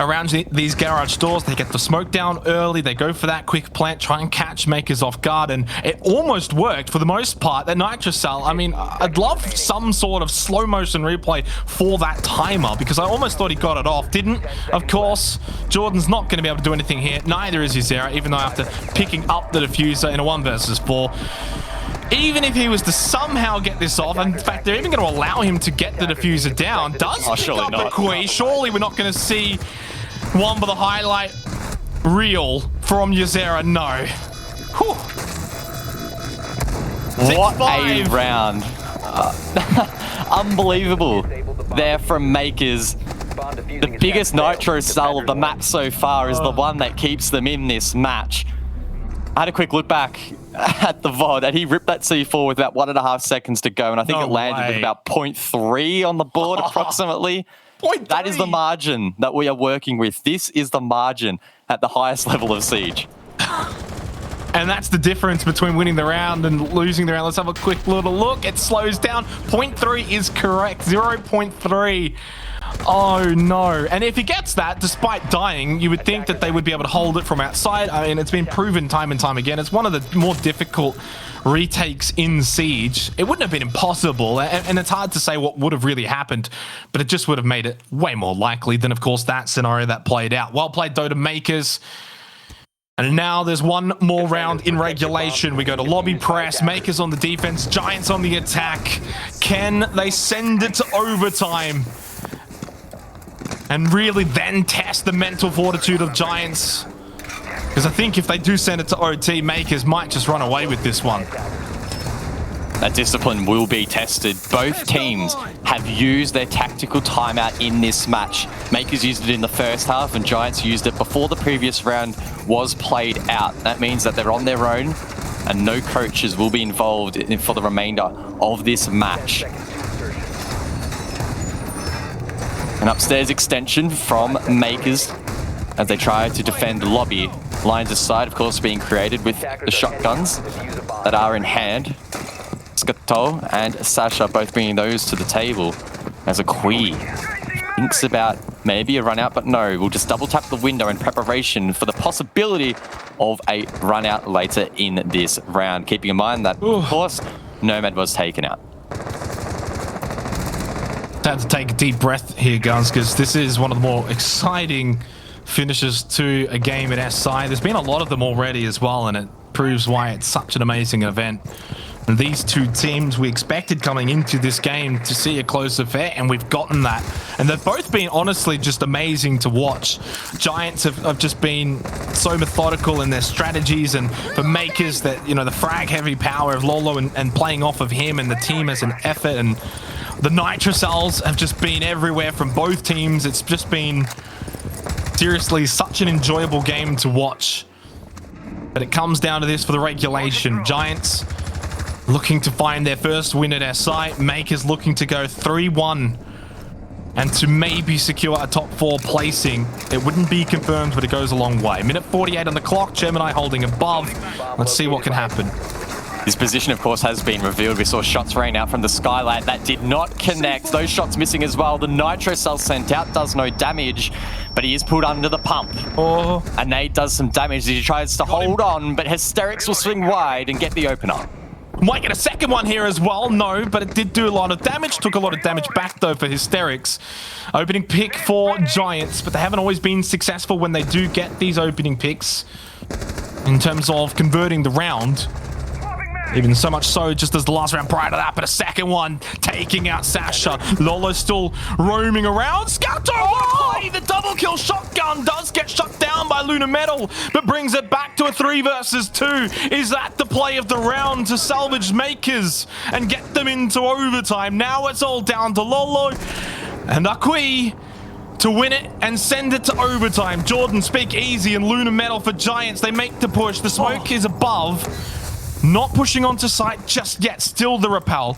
around these garage doors. They get the smoke down early. They go for that quick plant, try and catch Mkers off guard. And it almost worked for the most part. That Nitrocell, I mean, I'd love some sort of slow motion replay for that timer, because I almost thought he got it off. Didn't. Of course, Jordan's not going to be able to do anything here. Neither is Ysera, even though after picking up the diffuser in a 1 versus 4. Even if he was to somehow get this off, in fact, they're even going to allow him to get the diffuser down. Does pick up a Kui. Surely we're not going to see one with a highlight reel from Ysera. No. Whew. What 6-5. a round. Unbelievable there from Mkers. The biggest nitro cell of the map so far is the one that keeps them in this match. I had a quick look back at the VOD, and he ripped that C4 with about 1.5 seconds to go, and I think it landed with about 0.3 on the board approximately. That is the margin that we are working with. This is the margin at the highest level of Siege. And that's the difference between winning the round and losing the round. Let's have a quick little look. It slows down. 0.3 is correct. 0.3 Oh no. And if he gets that, despite dying, you would think that they would be able to hold it from outside. I mean, it's been proven time and time again. It's one of the more difficult retakes in Siege. It wouldn't have been impossible, and it's hard to say what would have really happened, but it just would have made it way more likely than, of course, that scenario that played out. Well played, though, to Mkers. And now there's one more round in regulation. We go to lobby press, Mkers on the defense, Giants on the attack. Can they send it to overtime? And really then test the mental fortitude of Giants. Because I think if they do send it to OT, Mkers might just run away with this one. That discipline will be tested. Both teams have used their tactical timeout in this match. Mkers used it in the first half and Giants used it before the previous round was played out. That means that they're on their own and no coaches will be involved for the remainder of this match. An upstairs extension from Mkers as they try to defend the lobby. Lines aside, of course, being created with the shotguns that are in hand. Skato and Sasha both bringing those to the table as Akui thinks about maybe a run out, but no, we'll just double tap the window in preparation for the possibility of a run out later in this round. Keeping in mind that, of course, Nomad was taken out. Had to take a deep breath here, guys, because this is one of the more exciting finishes to a game at SI. There's been a lot of them already as well, and it proves why it's such an amazing event. And these two teams, we expected coming into this game to see a close affair, and we've gotten that. And they've both been honestly just amazing to watch. Giants have just been so methodical in their strategies, and for Mkers, that, you know, the frag heavy power of Lolo and playing off of him and the team as an effort, and the nitrocells have just been everywhere from both teams. It's just been seriously such an enjoyable game to watch. But it comes down to this for the regulation. Giants looking to find their first win at SI. Mkers looking to go 3-1 and to maybe secure a top 4 placing. It wouldn't be confirmed, but it goes a long way. Minute 48 on the clock. Gemini holding above. Let's see what can happen. His position, of course, has been revealed. We saw shots rain out from the skylight that did not connect. Those shots missing as well. The nitro cell sent out does no damage, but he is put under the pump. Oh. And Nate does some damage as he tries to hold on, but Hysterics will swing wide and get the opener. Might get a second one here as well. No, but it did do a lot of damage. Took a lot of damage back, though, for Hysterics. Opening pick for Giants, but they haven't always been successful when they do get these opening picks in terms of converting the round. Even so much so, just as the last round prior to that, but a second one taking out Sasha. Lolo still roaming around. Scato! Oh! The double kill shotgun does get shut down by Luna Metal, but brings it back to a 3 versus 2. Is that the play of the round to salvage Mkers and get them into overtime? Now it's all down to Lolo and Akui to win it and send it to overtime. Jordan, Speak Easy, and Luna Metal for Giants. They make the push. The smoke is above. Not pushing onto site just yet. Still the repel.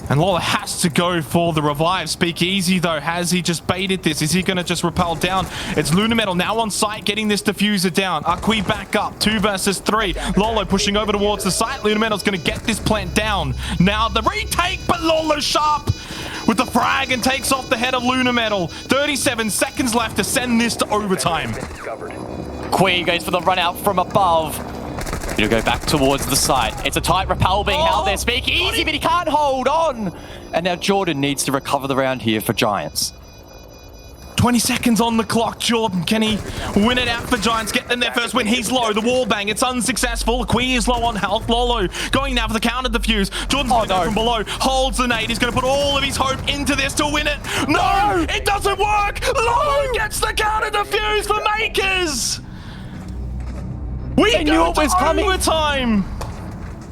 And Lola has to go for the revive. Speak Easy, though. Has he just baited this? Is he going to just repel down? It's Luna Metal now on site, getting this diffuser down. Akui back up. 2 versus 3. Lolo pushing over towards the site. Luna Metal's going to get this plant down. Now the retake, but Lolo sharp with the frag and takes off the head of Luna Metal. 37 seconds left to send this to overtime. Kui goes for the run out from above. He'll go back towards the site. It's a tight repel being held there. Speak Easy, but he can't hold on. And now Jordan needs to recover the round here for Giants. 20 seconds on the clock. Jordan, can he win it out for Giants? Get them their first win. He's low. The wall bang. It's unsuccessful. Kui is low on health. Lolo going now for the counter defuse. Jordan's going to go from below. Holds the nade. He's going to put all of his hope into this to win it. No! It doesn't work! Lolo gets the counter defuse for Mkers! They knew it was coming. Overtime.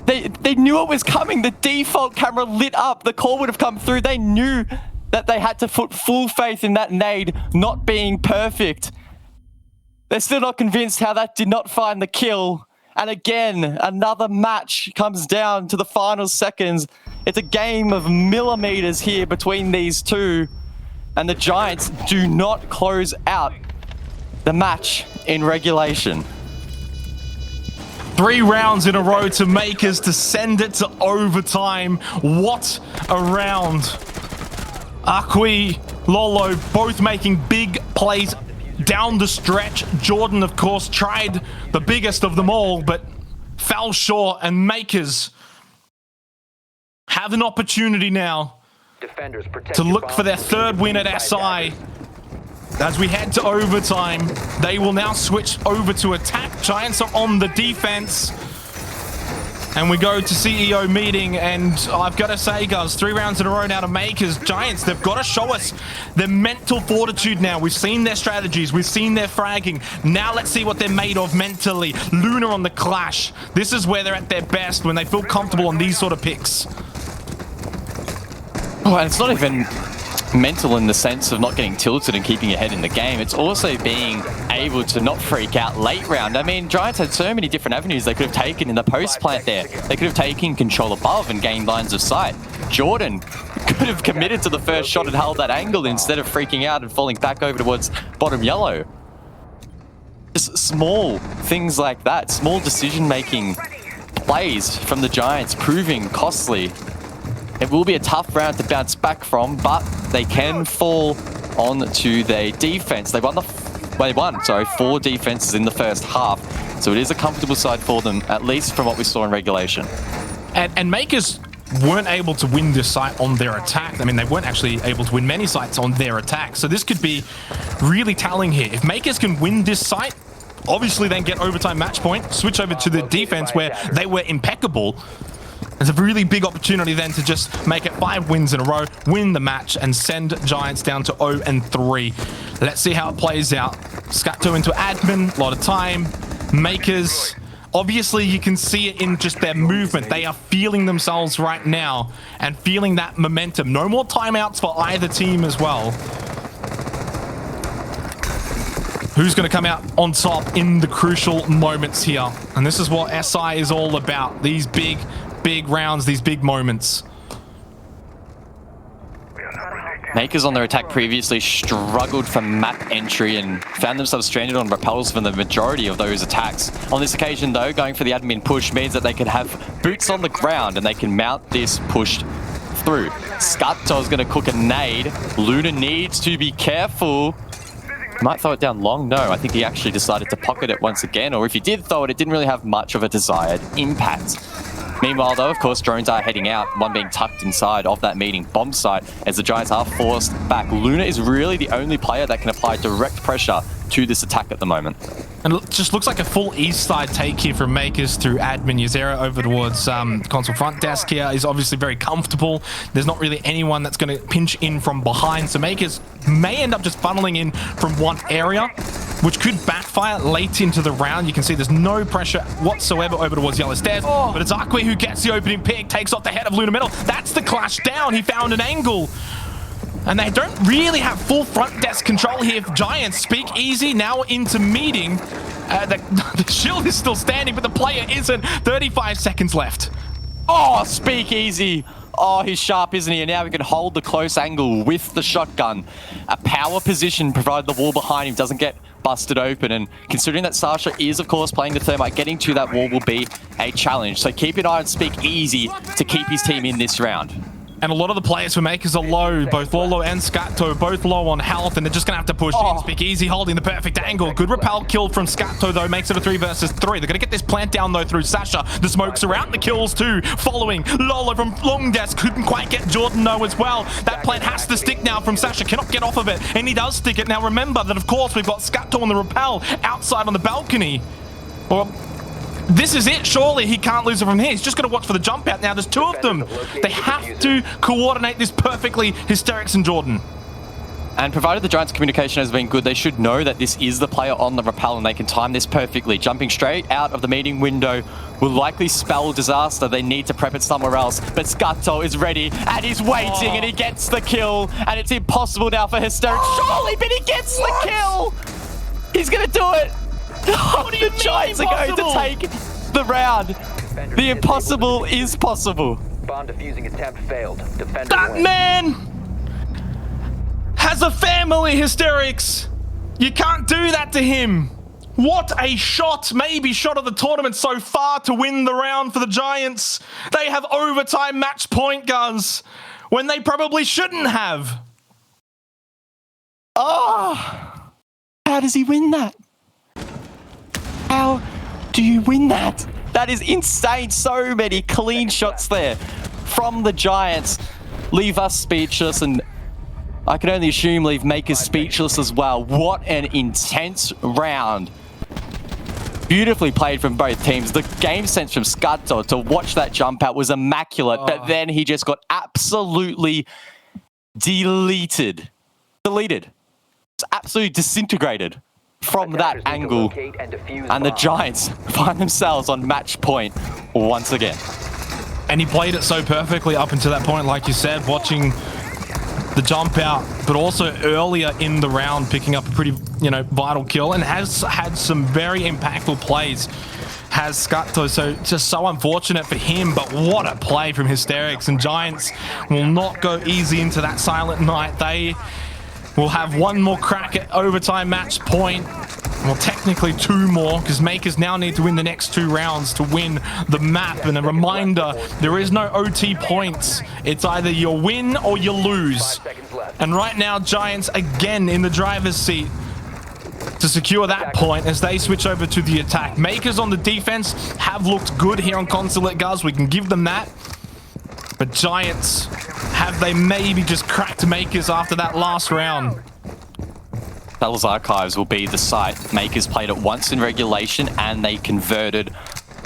They knew it was coming. The default camera lit up. The call would have come through. They knew that they had to put full faith in that nade not being perfect. They're still not convinced how that did not find the kill. And again, another match comes down to the final seconds. It's a game of millimeters here between these two. And the Giants do not close out the match in regulation. 3 rounds in a row to Mkers to send it to overtime. What a round. Akwi, Lolo, both making big plays down the stretch. Jordan, of course, tried the biggest of them all, but fell short, and Mkers have an opportunity now to look for their third win at SI. As we head to overtime, they will now switch over to attack. Giants are on the defense. And we go to CEO meeting, and I've got to say, guys, 3 rounds in a row now to Mkers. Giants, they've got to show us their mental fortitude now. We've seen their strategies. We've seen their fragging. Now let's see what they're made of mentally. Luna on the clash. This is where they're at their best, when they feel comfortable on these sort of picks. Oh, and it's not even mental in the sense of not getting tilted and keeping your head in the game. It's also being able to not freak out late round. I mean, Giants had so many different avenues they could have taken in the post plant there. They could have taken control above and gained lines of sight. Jordan could have committed to the first shot and held that angle instead of freaking out and falling back over towards bottom yellow. Just small things like that, small decision-making plays from the Giants proving costly. It will be a tough round to bounce back from, but they can fall on to their defense. They won 4 defenses in the first half, so it is a comfortable side for them, at least from what we saw in regulation. And Mkers weren't able to win this site on their attack. I mean, they weren't actually able to win many sites on their attack, so this could be really telling here. If Mkers can win this site, obviously then get overtime match point, switch over to the defense where they were impeccable. There's a really big opportunity then to just make it 5 wins in a row, win the match, and send Giants down to 0-3. Let's see how it plays out. Scatto into admin, a lot of time. Mkers, obviously you can see it in just their movement. They are feeling themselves right now and feeling that momentum. No more timeouts for either team as well. Who's going to come out on top in the crucial moments here? And this is what SI is all about. These big rounds, these big moments. Mkers on their attack previously struggled for map entry and found themselves stranded on repels for the majority of those attacks. On this occasion, though, going for the admin push means that they can have boots on the ground and they can mount this push through. Scatto is going to cook a nade. Luna needs to be careful. Might throw it down long. No, I think he actually decided to pocket it once again, or if he did throw it, it didn't really have much of a desired impact. Meanwhile, though, of course, drones are heading out, one being tucked inside of that meeting bomb site as the Giants are forced back. Luna is really the only player that can apply direct pressure to this attack at the moment. And it just looks like a full east side take here from Mkers through admin. Yuzera over towards console front desk here is obviously very comfortable. There's not really anyone that's going to pinch in from behind, so Mkers may end up just funneling in from one area, which could backfire late into the round. You can see there's no pressure whatsoever over towards yellow stairs, but it's Akwi who gets the opening pick, takes off the head of Luna Middle. That's the clash down. He found an angle. And they don't really have full front desk control here. Giants speak easy now into meeting. The shield is still standing, but the player isn't. 35 seconds left. Oh, speak easy. Oh, he's sharp, isn't he? And now we can hold the close angle with the shotgun. A power position, provided the wall behind him doesn't get busted open. And considering that Sasha is, of course, playing the thermite, getting to that wall will be a challenge. So keep an eye on Speak Easy to keep his team in this round. And a lot of the players for Mkers are low. Both Lolo and Scatto both low on health, and they're just going to have to push in. Speak Easy holding the perfect angle. Good repel kill from Scatto, though, makes it a 3 versus 3. They're going to get this plant down, though, through Sasha. The smokes around the kills, too. Following Lolo from long desk. Couldn't quite get Jordan, though, as well. That plant has to stick now from Sasha. Cannot get off of it, and he does stick it. Now, remember that, of course, we've got Scatto on the repel outside on the balcony. Well, this is it, surely. He can't lose it from here. He's just going to watch for the jump out now. There's 2 of them. They have to coordinate this perfectly, Hysterics and Jordan. And provided the Giants' communication has been good, they should know that this is the player on the rappel and they can time this perfectly. Jumping straight out of the meeting window will likely spell disaster. They need to prep it somewhere else. But Scatto is ready and he's waiting and he gets the kill. And it's impossible now for Hysterics. Surely, but he gets the kill. He's going to do it. What do you The Giants are going to take the round. The impossible is possible. Bomb defusing attempt failed. Defender That wins. man has a family, Hysterics. You can't do that to him. What a shot, maybe shot of the tournament so far to win the round for the Giants. They have overtime match point, guns, when they probably shouldn't have. Oh, how does he win that? How do you win that? That is insane. So many clean shots there from the Giants. Leave us speechless, and I can only assume leave Mkers speechless as well. What an intense round. Beautifully played from both teams. The game sense from Scudto to watch that jump out was immaculate, but then he just got absolutely deleted. It's absolutely disintegrated from that angle. And the Giants find themselves on match point once again. And he played it so perfectly up until that point, like you said, watching the jump out, but also earlier in the round, picking up a pretty, vital kill, and has had some very impactful plays, has Scutto. So just so unfortunate for him, but what a play from Hysterics. And Giants will not go easy into that silent night. They will have one more crack at overtime match point. Well, technically two more, because Mkers now need to win the next 2 rounds to win the map. And a reminder, there is no OT points. It's either you win or you lose. And right now, Giants again in the driver's seat to secure that point as they switch over to the attack. Mkers on the defense have looked good here on Consulate, guys. We can give them that. But Giants, have they maybe just cracked Mkers after that last round? Battle's Archives will be the site. Mkers played it once in regulation and they converted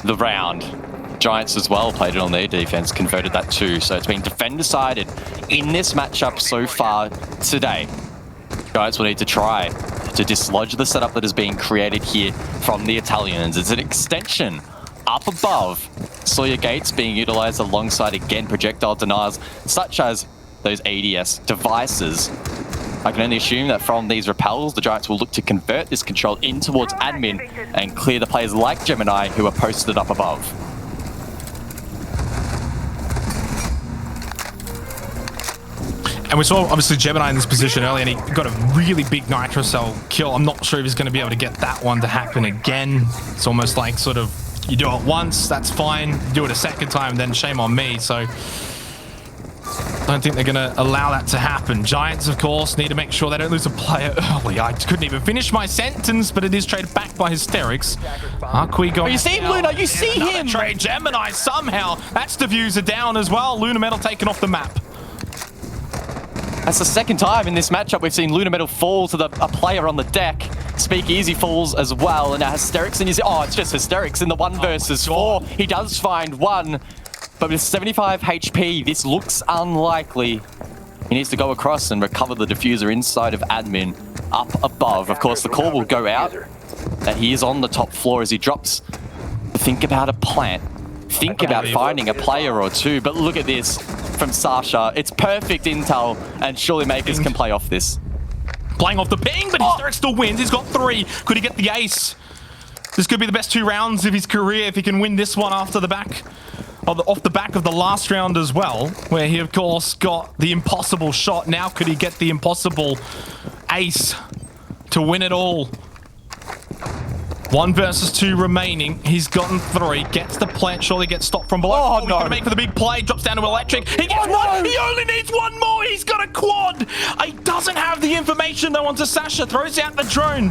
the round. Giants as well played it on their defense, converted that too. So it's been defend-decided in this matchup so far today. Giants will need to try to dislodge the setup that is being created here from the Italians. It's an extension up above. Sawyer Gates being utilized alongside, again, projectile deniers, such as those ADS devices. I can only assume that from these repels, the Giants will look to convert this control in towards admin and clear the players like Gemini who are posted up above. And we saw, obviously, Gemini in this position earlier, and he got a really big Nitro Cell kill. I'm not sure if he's going to be able to get that one to happen again. It's almost like sort of, you do it once, that's fine. You do it a second time, then shame on me. So I don't think they're going to allow that to happen. Giants, of course, need to make sure they don't lose a player early. I couldn't even finish my sentence, but it is traded back by Hysterics. Arqui going. You see him, Luna, you see him! Trade Gemini somehow. That's diffuser down as well. Luna Metal taken off the map. That's the second time in this matchup we've seen Luna Metal fall to a player on the deck. Speakeasy falls as well, and now Hysterics in his... Oh, it's just Hysterics in the 1 versus 4. He does find one, but with 75 HP, this looks unlikely. He needs to go across and recover the diffuser inside of admin up above. Of course, the call will go out that he is on the top floor as he drops. Think about a plant. Think about finding a player or two, but look at this from Sasha. It's perfect intel, and surely Mkers can play off this. Playing off the ping, but Hysterics still wins. He's got 3. Could he get the ace? This could be the best 2 rounds of his career if he can win this one after the back, off the back of the last round as well, where he, of course, got the impossible shot. Now could he get the impossible ace to win it all? 1 versus 2 remaining. He's gotten 3. Gets the plant. Surely gets stopped from below. Oh, He's no. going to make for the big play. Drops down to electric. He gets 1. He only needs 1 more. He's got a quad. He doesn't have the information though onto Sasha. Throws out the drone.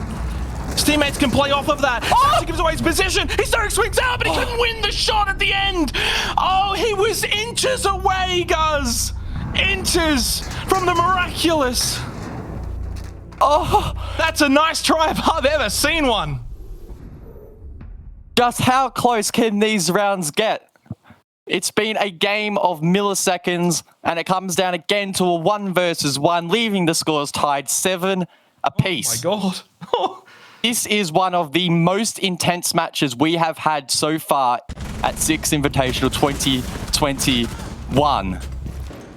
His teammates can play off of that. Sasha gives away his position. Hysterics swings out, but he couldn't win the shot at the end. Oh, he was inches away, guys. Inches from the miraculous. Oh, that's a nice try if I've ever seen one. Just how close can these rounds get? It's been a game of milliseconds, and it comes down again to a 1 versus 1, leaving the scores tied 7 apiece. Oh my God. This is one of the most intense matches we have had so far at Six Invitational 2021.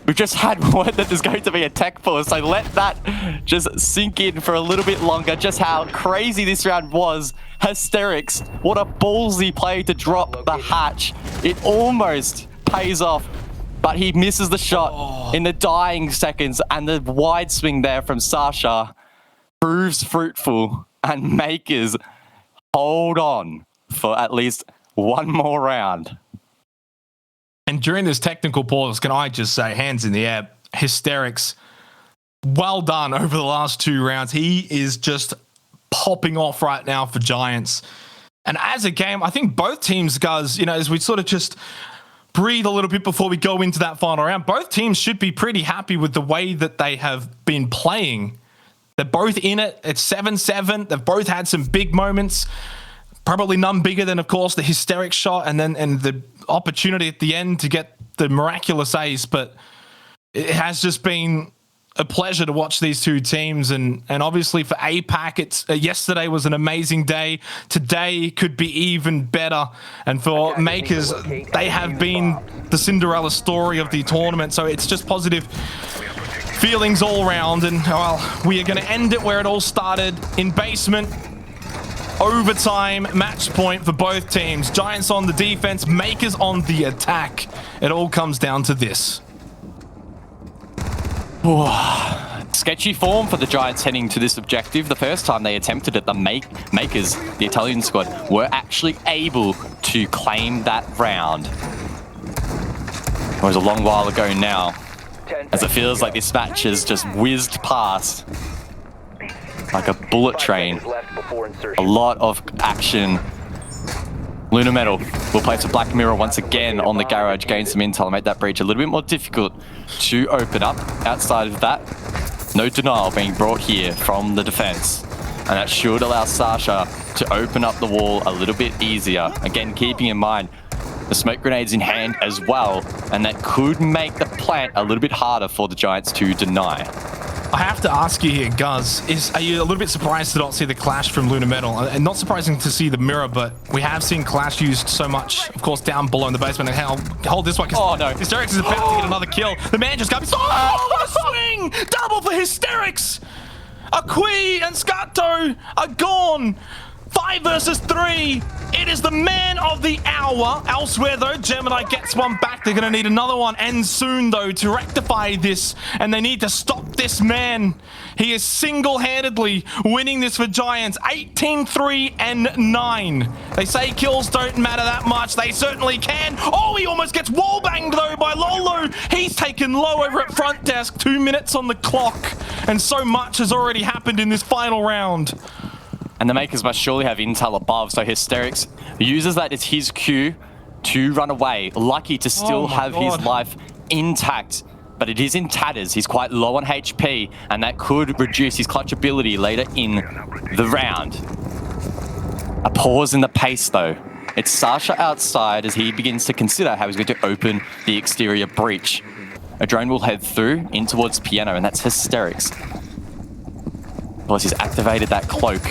We've just had word that there's going to be a tech pause, so let that just sink in for a little bit longer, just how crazy this round was. Hysterics, what a ballsy play to drop the hatch. It almost pays off, but he misses the shot in the dying seconds, and the wide swing there from Sasha proves fruitful, and Mkers hold on for at least 1 more round. And during this technical pause, can I just say, hands in the air, Hysterics well done over the last 2 rounds. He is just popping off right now for Giants. And as a game, I think both teams, guys, you know, as we sort of just breathe a little bit before we go into that final round, both teams should be pretty happy with the way that they have been playing. They're both in it. It's 7-7. They've both had some big moments. Probably none bigger than, of course, the hysteric shot and the opportunity at the end to get the miraculous ace. But it has just been a pleasure to watch these two teams. And obviously for APAC, it's yesterday was an amazing day. Today could be even better. And for Mkers, they have been the Cinderella story of the tournament. So it's just positive feelings all around. And well, we are going to end it where it all started, in basement. Overtime match point for both teams. Giants on the defense, Mkers on the attack. It all comes down to this. Sketchy form for the Giants heading to this objective. The first time they attempted it, the Mkers, the Italian squad, were actually able to claim that round. It was a long while ago now, as it feels like this match has just whizzed past like a bullet train. A lot of action. Lunar Metal will place a Black Mirror once again on the garage, gain some intel, and make that breach a little bit more difficult to open up. Outside of that, no denial being brought here from the defense. And that should allow Sasha to open up the wall a little bit easier. Again, keeping in mind the smoke grenades in hand as well, and that could make the plant a little bit harder for the Giants to deny. I have to ask you here, Guz, are you a little bit surprised to not see the Clash from Lunar Metal? And not surprising to see the mirror, but we have seen Clash used so much, of course, down below in the basement. And hold this one, because oh, no. Hysterics is about to get another kill. The man just got me. Oh, what a swing! Double for Hysterics! Akui and Scato are gone. 5 versus 3. It is the man of the hour. Elsewhere, though, Gemini gets one back. They're going to need another one, and soon, though, to rectify this. And they need to stop this man. He is single-handedly winning this for Giants. 18-3 and 9. They say kills don't matter that much. They certainly can. Oh, he almost gets wall-banged, though, by Lolo. He's taken low over at front desk. 2 minutes on the clock. And so much has already happened in this final round. And the Mkers must surely have intel above, so Hysterics uses that as his cue to run away. Lucky to still have his life intact, but it is in tatters. He's quite low on HP, and that could reduce his clutch ability later in the round. A pause in the pace, though. It's Sasha outside as he begins to consider how he's going to open the exterior breach. A drone will head through in towards Piano, and that's Hysterics. Of course, he's activated that cloak,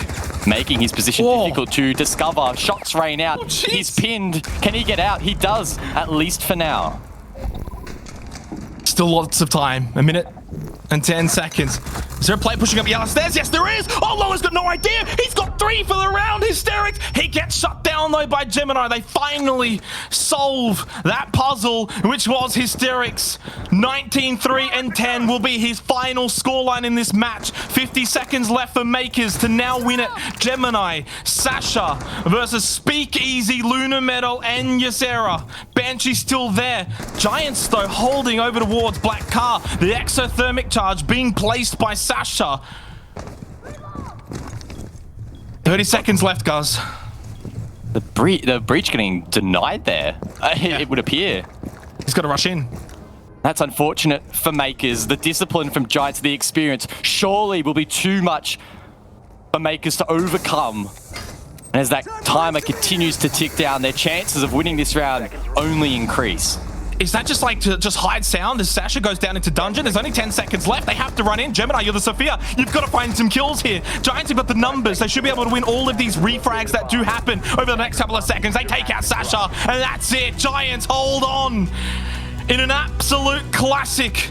making his position difficult to discover. Shots rain out. He's pinned. Can he get out? He does, at least for now. Still lots of time. 1 minute and 10 seconds. Is there a play pushing up yellow stairs? Yes, there is. Oh, Lolo's got no idea. He's got 3 for the round. Hysterics. He gets shut down, though, by Gemini. They finally solve that puzzle, which was Hysterics. 19-3 and 10 will be his final scoreline in this match. 50 seconds left for Mkers to now win it. Gemini, Sasha versus Speakeasy, Lunar Metal, and Ysera. Banshee still there. Giants, though, holding over towards Black Car. The exothermic charge being placed by Sasha. 30 seconds left, guys. The breach getting denied there, it would appear. He's got to rush in. That's unfortunate for Mkers. The discipline from Giants, the experience, surely will be too much for Mkers to overcome. And as that timer continues to tick down, their chances of winning this round only increase. Is that just like to just hide sound as Sasha goes down into dungeon? There's only 10 seconds left. They have to run in. Gemini, you're the Sophia. You've got to find some kills here. Giants have got the numbers. They should be able to win all of these refrags that do happen over the next couple of seconds. They take out Sasha, and that's it. Giants hold on in an absolute classic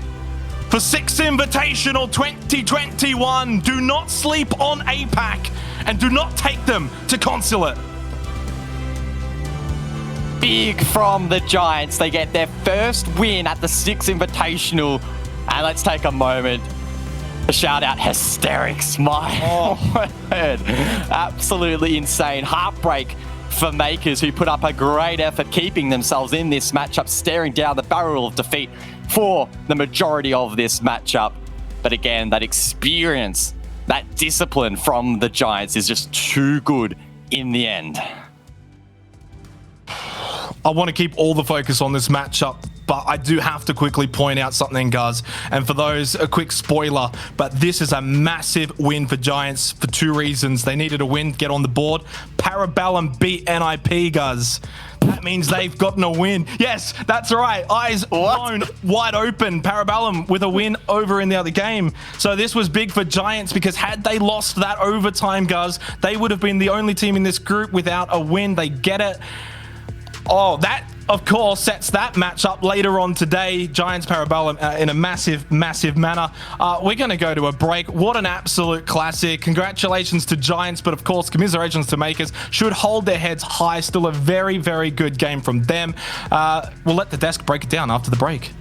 for Six Invitational 2021. Do not sleep on APAC, and do not take them to Consulate. Big from the Giants. They get their first win at the Six Invitational. And let's take a moment to shout out Hysterics. My word. Absolutely insane. Heartbreak for Mkers, who put up a great effort keeping themselves in this matchup, staring down the barrel of defeat for the majority of this matchup. But again, that experience, that discipline from the Giants is just too good in the end. I want to keep all the focus on this matchup, but I do have to quickly point out something, guys. And for those, a quick spoiler, but this is a massive win for Giants for 2 reasons. They needed a win, get on the board. Parabellum beat NIP, guys. That means they've gotten a win. Yes, that's right. Eyes blown wide open. Parabellum with a win over in the other game. So this was big for Giants because had they lost that overtime, guys, they would have been the only team in this group without a win. They get it. Oh, that, of course, sets that match up later on today. Giants Parabellum in a massive, massive manner. We're going to go to a break. What an absolute classic. Congratulations to Giants, but of course, commiserations to Mkers. Should hold their heads high. Still a very, very good game from them. We'll let the desk break it down after the break.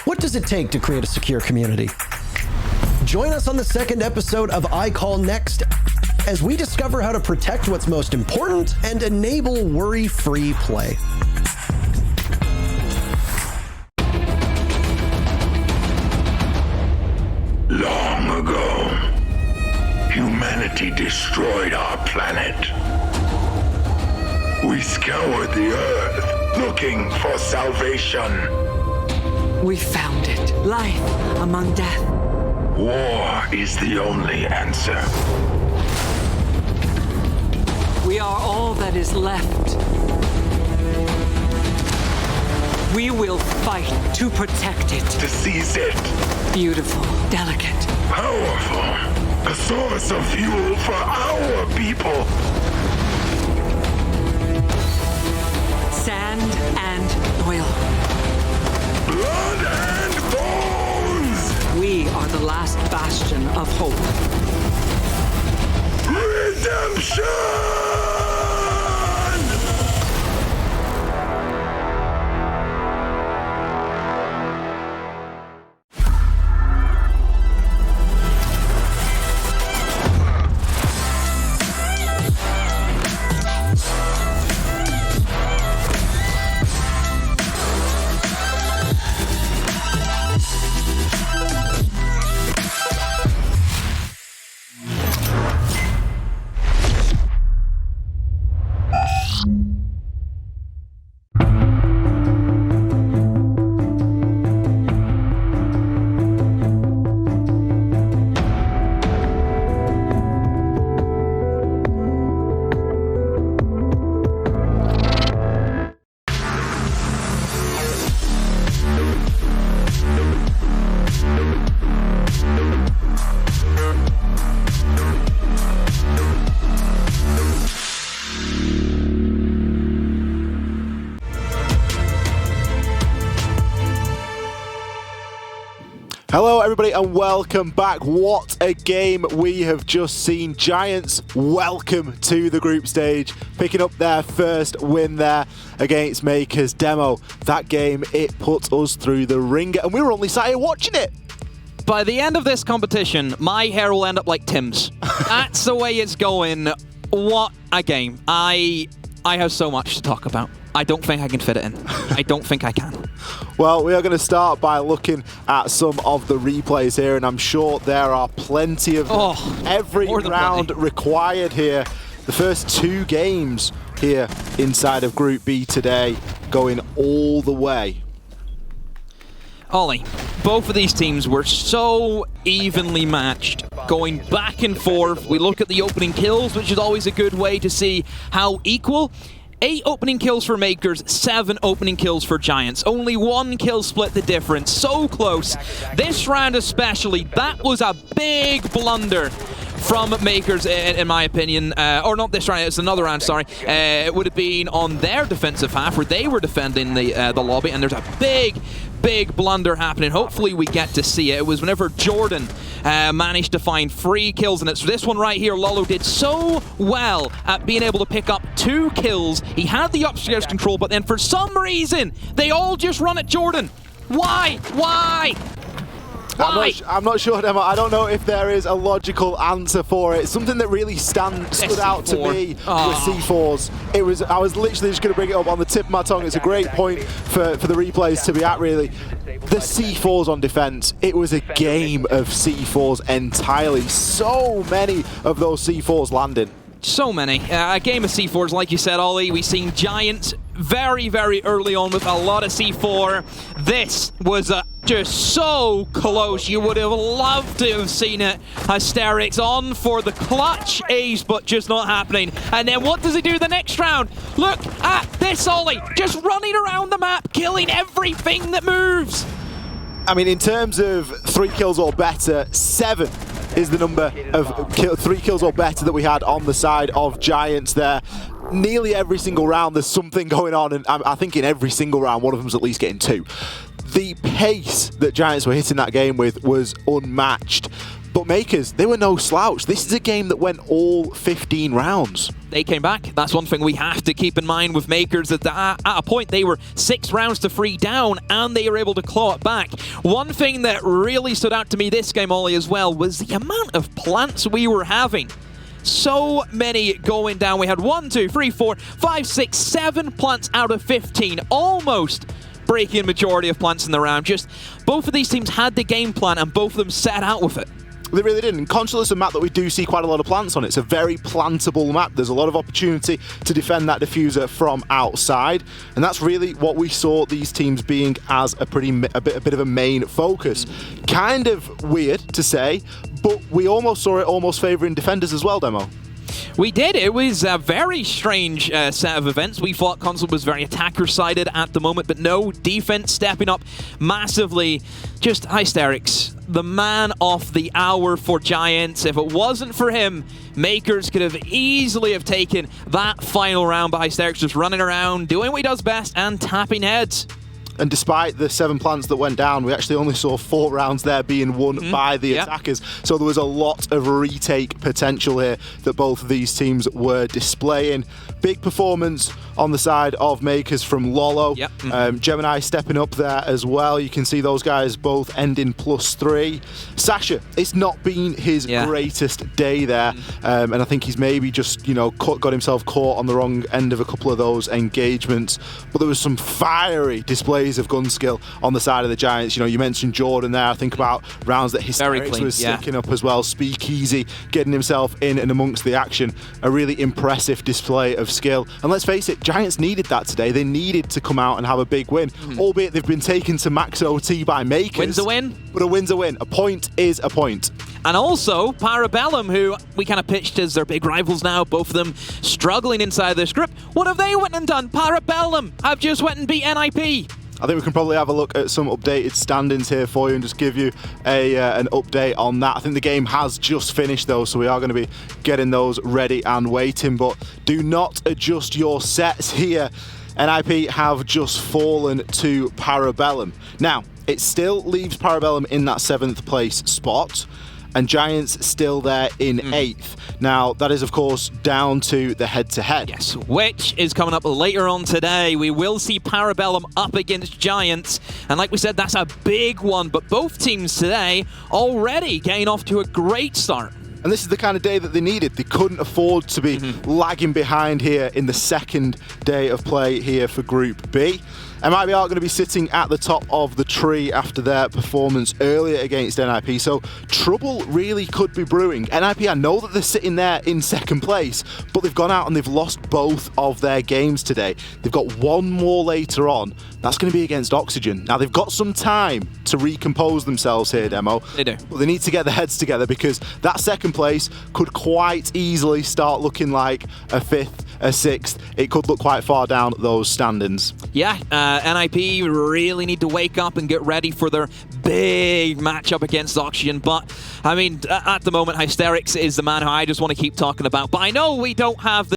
What does it take to create a secure community? Join us on the 2nd episode of I Call Next as we discover how to protect what's most important and enable worry-free play. Long ago, humanity destroyed our planet. We scoured the earth looking for salvation. We found it. Life among death. War is the only answer. We are all that is left. We will fight to protect it. To seize it. Beautiful, delicate. Powerful. A source of fuel for our people. Sand and oil. Blood and bones! We are the last bastion of hope. Redemption! Hello everybody and welcome back. What a game we have just seen. Giants, welcome to the group stage, picking up their first win there against Mkers. Demo, that game, it put us through the ringer and we were only sat here watching it. By the end of this competition, my hair will end up like Tim's. That's the way it's going. What a game. I have so much to talk about. I don't think I can fit it in. I don't think I can. Well, we are going to start by looking at some of the replays here, and I'm sure there are plenty of every round required here. The first 2 games here inside of Group B today, going all the way. Ollie, both of these teams were so evenly matched, going back and forth. We look at the opening kills, which is always a good way to see how equal 8 opening kills for Mkers, 7 opening kills for Giants. Only 1 kill split the difference. So close. This round especially, that was a big blunder from Mkers, in my opinion. Or not this round, it's another round, sorry. It would have been on their defensive half where they were defending the lobby, and there's a big blunder happening. Hopefully we get to see it. It was whenever Jordan managed to find 3 kills, and it's this one right here. Lolo did so well at being able to pick up 2 kills. He had the upstairs control, but then for some reason, they all just run at Jordan. Why? I'm not sure, Demo. I don't know if there is a logical answer for it. Something that really stood out to me was C4s. I was literally just going to bring it up on the tip of my tongue. It's a great point for the replays to be at, really. The C4s on defense, it was a game of C4s entirely. So many of those C4s landing. So many. A game of C4s, like you said, Ollie. We've seen Giants very early on with a lot of C4. This was just so close. You would have loved to have seen it. Hysterics on for the clutch ace, but just not happening. And then what does he do the next round? Look at this, Ollie. Just running around the map, killing everything that moves. I mean, in terms of 3 kills or better, 7 is the number of 3 kills or better that we had on the side of Giants there. Nearly every single round there's something going on, and I think in every single round one of them's at least getting 2. The pace that Giants were hitting that game with was unmatched. But Mkers, they were no slouch. This is a game that went all 15 rounds. They came back. That's one thing we have to keep in mind with Mkers, that at a point they were 6 rounds to 3 down, and they were able to claw it back. One thing that really stood out to me this game, Ollie, as well, was the amount of plants we were having. So many going down. We had 1, 2, 3, 4, 5, 6, 7 plants out of 15. Almost breaking majority of plants in the round. Just both of these teams had the game plan, and both of them set out with it. They really didn't. Consula's a map that we do see quite a lot of plants on. It's a very plantable map. There's a lot of opportunity to defend that diffuser from outside, and that's really what we saw these teams being as a bit of a main focus. Kind of weird to say, but we almost saw it almost favouring defenders as well, Demo. We did. It was a very strange set of events. We thought Console was very attacker-sided at the moment, but no, defense stepping up massively. Just hysterics. The man of the hour for Giants. If it wasn't for him, Mkers could have easily have taken that final round, but hysterics just running around, doing what he does best, and tapping heads. And despite the 7 plants that went down, we actually only saw 4 rounds there being won by the attackers. So there was a lot of retake potential here that both of these teams were displaying. Big performance on the side of Mkers from Lolo. Gemini stepping up there as well. You can see those guys both ending +3. Sasha, it's not been his greatest day there. And I think he's maybe just, got himself caught on the wrong end of a couple of those engagements. But there was some fiery displays of gun skill on the side of the Giants. You mentioned Jordan there. I think about rounds that Hysterics was sticking up as well. Speakeasy getting himself in and amongst the action. A really impressive display of skill. And let's face it, Giants needed that today. They needed to come out and have a big win. Albeit they've been taken to max OT by Mkers. Win's a win. But a win's a win. A point is a point. And also, Parabellum, who we kind of pitched as their big rivals now, both of them struggling inside this group. What have they went and done? Parabellum have just went and beat NIP. I think we can probably have a look at some updated standings here for you and just give you an update on that. I think the game has just finished though, so we are going to be getting those ready and waiting. But do not adjust your sets here. NIP have just fallen to Parabellum. Now, it still leaves Parabellum in that 7th place spot, and Giants still there in 8th. Now, that is, of course, down to the head-to-head. Yes, which is coming up later on today. We will see Parabellum up against Giants. And like we said, that's a big one. But both teams today already getting off to a great start. And this is the kind of day that they needed. They couldn't afford to be lagging behind here in the 2nd day of play here for Group B. MIB are going to be sitting at the top of the tree after their performance earlier against NIP, so trouble really could be brewing. NIP, I know that they're sitting there in 2nd place, but they've gone out and they've lost both of their games today. They've got one more later on. That's going to be against Oxygen. Now, they've got some time to recompose themselves here, Demo. They do. But they need to get their heads together, because that 2nd place could quite easily start looking like a 5th a 6th, it could look quite far down those standings. Yeah, NIP really need to wake up and get ready for their big matchup against Oxygen. But, I mean, at the moment, Hysterics is the man who I just want to keep talking about. But I know we don't have the